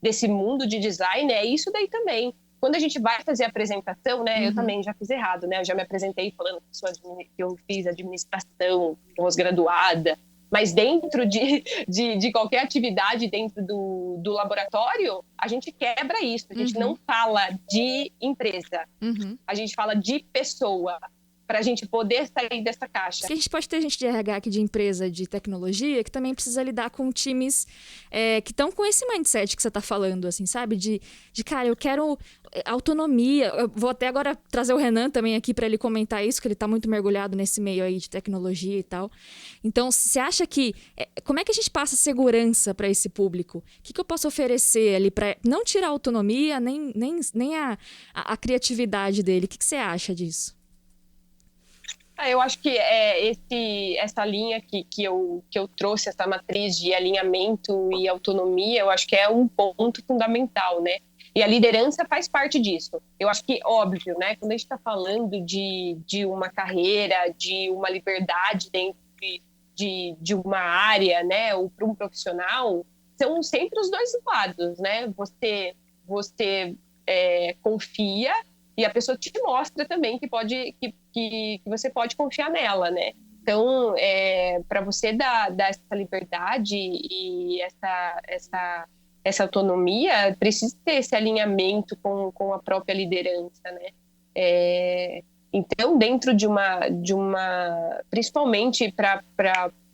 desse mundo de design é isso daí também. Quando a gente vai fazer a apresentação, né? Eu também já fiz errado, né? Eu já me apresentei falando que eu fiz administração, pós-graduada. Mas dentro de qualquer atividade dentro do laboratório, a gente quebra isso. A gente não fala de empresa. A gente fala de pessoa. Para a gente poder sair dessa caixa. Porque a gente pode ter gente de RH aqui de empresa de tecnologia que também precisa lidar com times que estão com esse mindset que você está falando, assim, sabe? De cara, eu quero autonomia. Eu vou até agora trazer o Renan também aqui para ele comentar isso, que ele está muito mergulhado nesse meio aí de tecnologia e tal. Então, você acha que... como é que a gente passa segurança para esse público? O que eu posso oferecer ali para não tirar a autonomia, nem a criatividade dele? O que você acha disso? Eu acho que essa linha que eu trouxe, essa matriz de alinhamento e autonomia, eu acho que é um ponto fundamental, né? E a liderança faz parte disso. Eu acho que, óbvio, né? Quando a gente está falando de uma carreira, de uma liberdade dentro de uma área, né? Ou para um profissional, são sempre os dois lados, né? Você confia e a pessoa te mostra também que você pode confiar nela, né? Então, para você dar essa liberdade e essa autonomia, precisa ter esse alinhamento com a própria liderança, né? Então, dentro de uma principalmente para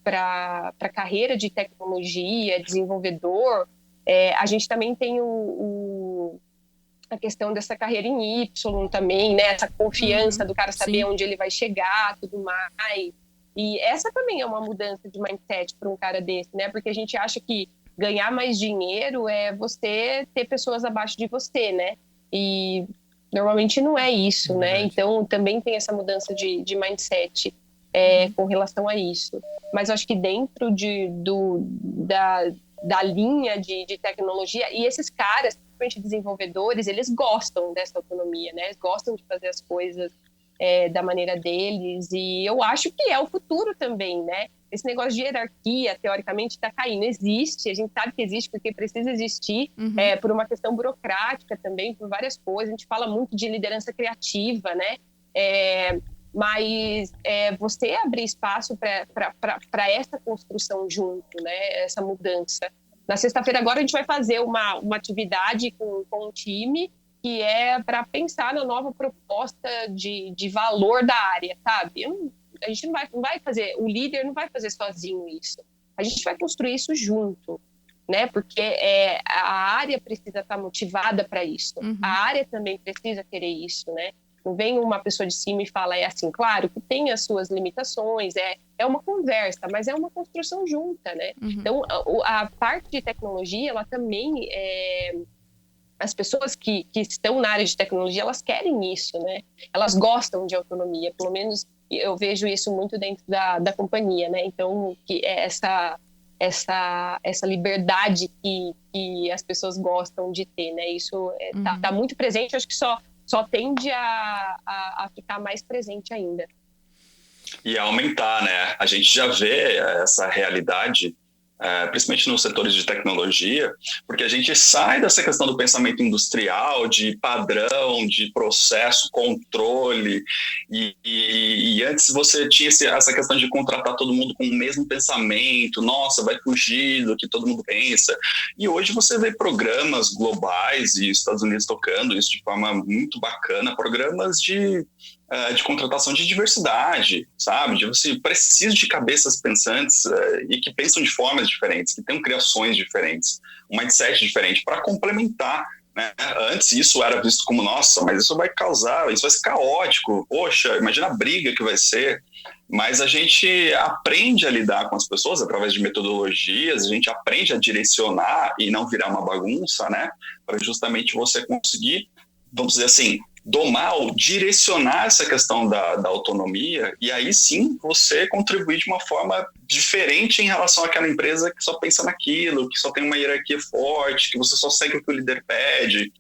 a carreira de tecnologia, desenvolvedor, a gente também tem a questão dessa carreira em Y também, né? Essa confiança do cara saber onde ele vai chegar, tudo mais. E essa também é uma mudança de mindset para um cara desse, né? Porque a gente acha que ganhar mais dinheiro é você ter pessoas abaixo de você, né? E normalmente não é isso, né? Então também tem essa mudança de mindset. com relação a isso. Mas eu acho que dentro da linha de tecnologia, e esses caras, principalmente desenvolvedores, eles gostam dessa autonomia, né? Eles gostam de fazer as coisas da maneira deles, e eu acho que é o futuro também, né? Esse negócio de hierarquia, teoricamente, está caindo. Existe, a gente sabe que existe porque precisa existir, por uma questão burocrática também, por várias coisas. A gente fala muito de liderança criativa, né? Mas você abrir espaço para essa construção junto, né? Essa mudança. Na sexta-feira agora a gente vai fazer uma atividade com um time que é para pensar na nova proposta de valor da área, sabe? A gente não vai fazer, o líder não vai fazer sozinho isso. A gente vai construir isso junto, né? Porque a área precisa estar motivada para isso. A área também precisa querer isso, né? Não vem uma pessoa de cima e fala, assim, claro que tem as suas limitações, é uma conversa, mas é uma construção junta, né? Então, a parte de tecnologia, ela também, as pessoas que estão na área de tecnologia, elas querem isso, né? Elas gostam de autonomia, pelo menos eu vejo isso muito dentro da companhia, né? Então, que essa liberdade que as pessoas gostam de ter, né? Isso tá muito presente, acho que só tende a ficar mais presente ainda. E a aumentar, né? A gente já vê essa realidade, principalmente nos setores de tecnologia, porque a gente sai dessa questão do pensamento industrial, de padrão, de processo, controle, e antes você tinha essa questão de contratar todo mundo com o mesmo pensamento, nossa, vai fugir do que todo mundo pensa, e hoje você vê programas globais, e os Estados Unidos tocando isso de forma muito bacana, programas de contratação de diversidade, sabe? Você precisa de cabeças pensantes e que pensam de formas diferentes, que tenham criações diferentes, um mindset diferente para complementar, né? Antes isso era visto como, nossa, mas isso vai ser caótico, poxa, imagina a briga que vai ser. Mas a gente aprende a lidar com as pessoas através de metodologias, a gente aprende a direcionar e não virar uma bagunça, né? Para justamente você conseguir, vamos dizer assim, domar ou direcionar essa questão da autonomia, e aí sim você contribuir de uma forma diferente em relação àquela empresa que só pensa naquilo, que só tem uma hierarquia forte, que você só segue o que o líder pede.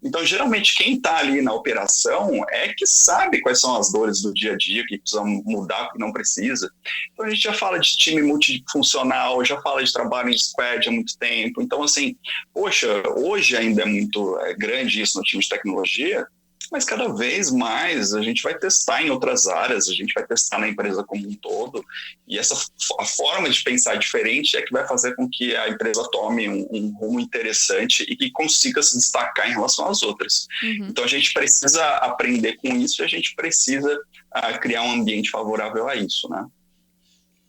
Então, geralmente, quem está ali na operação é que sabe quais são as dores do dia a dia, o que precisa mudar, o que não precisa. Então, a gente já fala de time multifuncional, já fala de trabalho em squad há muito tempo. Então, assim, poxa, hoje ainda é muito grande isso no time de tecnologia, mas cada vez mais a gente vai testar em outras áreas, a gente vai testar na empresa como um todo, e a forma de pensar diferente é que vai fazer com que a empresa tome um rumo interessante e que consiga se destacar em relação às outras. Então a gente precisa aprender com isso e a gente precisa criar um ambiente favorável a isso, né?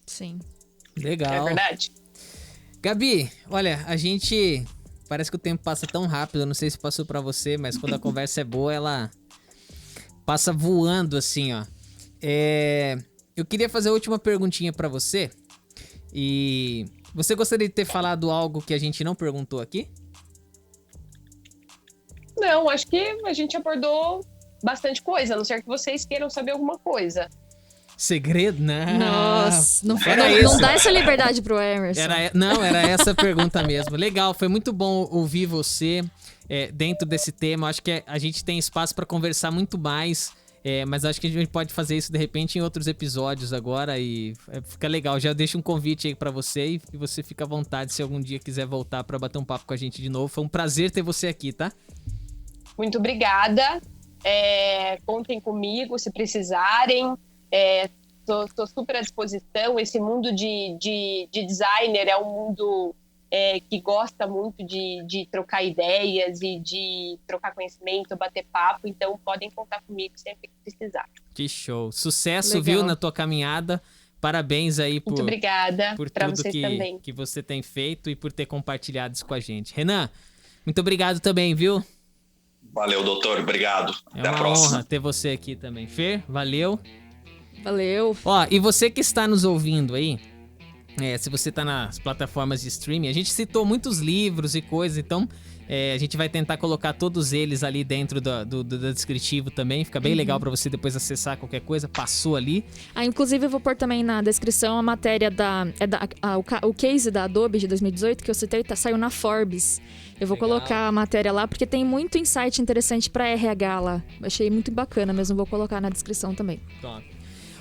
Sim. Legal. É verdade. Gabi, olha, a gente... Parece que o tempo passa tão rápido, eu não sei se passou pra você, mas quando a conversa é boa, ela passa voando assim, ó. Eu queria fazer a última perguntinha pra você. E você gostaria de ter falado algo que a gente não perguntou aqui? Não, acho que a gente abordou bastante coisa, a não ser que vocês queiram saber alguma coisa. Segredo? Não. Nossa, não dá essa liberdade pro Emerson. Era essa a pergunta mesmo. Legal, foi muito bom ouvir você dentro desse tema. Acho que a gente tem espaço para conversar muito mais, mas acho que a gente pode fazer isso de repente em outros episódios agora e fica legal. Já deixo um convite aí para você e você fica à vontade se algum dia quiser voltar para bater um papo com a gente de novo. Foi um prazer ter você aqui, tá? Muito obrigada. Contem comigo se precisarem. Tô super à disposição. Esse mundo de designer é um mundo que gosta muito de trocar ideias e de trocar conhecimento, bater papo, então podem contar comigo sempre que precisar. Que show! Sucesso, Legal. Viu, na tua caminhada. Parabéns aí Muito obrigada por pra tudo vocês também. que você tem feito e por ter compartilhado isso com a gente. Renan, muito obrigado também, viu? Valeu, doutor. Obrigado. É Até a uma próxima. honra ter você aqui também. Fer, valeu. Valeu. Ó, e você que está nos ouvindo aí, Se você tá nas plataformas de streaming, a gente citou muitos livros e coisas, então a gente vai tentar colocar todos eles ali dentro do descritivo também. Fica bem legal pra você depois acessar qualquer coisa, passou ali. Inclusive eu vou pôr também na descrição a matéria o case da Adobe de 2018 que eu citei, saiu na Forbes. Eu vou colocar a matéria lá, porque tem muito insight interessante pra RH lá. Achei muito bacana mesmo, vou colocar na descrição também. Top.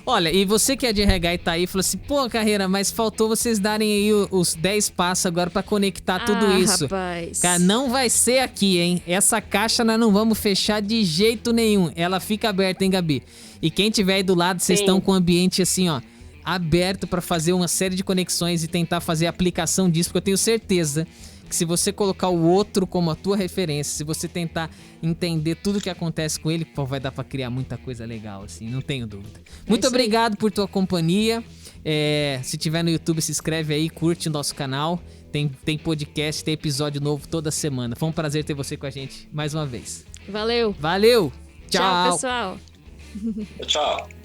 Olha, e você que é de RH e tá aí, falou assim, pô, Carreira, mas faltou vocês darem aí os 10 passos agora pra conectar tudo isso. Rapaz. Cara, não vai ser aqui, hein? Essa caixa nós não vamos fechar de jeito nenhum. Ela fica aberta, hein, Gabi? E quem tiver aí do lado, vocês estão com o ambiente assim, ó, aberto pra fazer uma série de conexões e tentar fazer a aplicação disso, porque eu tenho certeza que se você colocar o outro como a tua referência, se você tentar entender tudo que acontece com ele, pô, vai dar pra criar muita coisa legal, assim, não tenho dúvida. Muito obrigado por tua companhia. Se tiver no YouTube, se inscreve aí, curte o nosso canal. Tem podcast, tem episódio novo toda semana. Foi um prazer ter você com a gente mais uma vez. Valeu. Valeu. Tchau, pessoal. Tchau.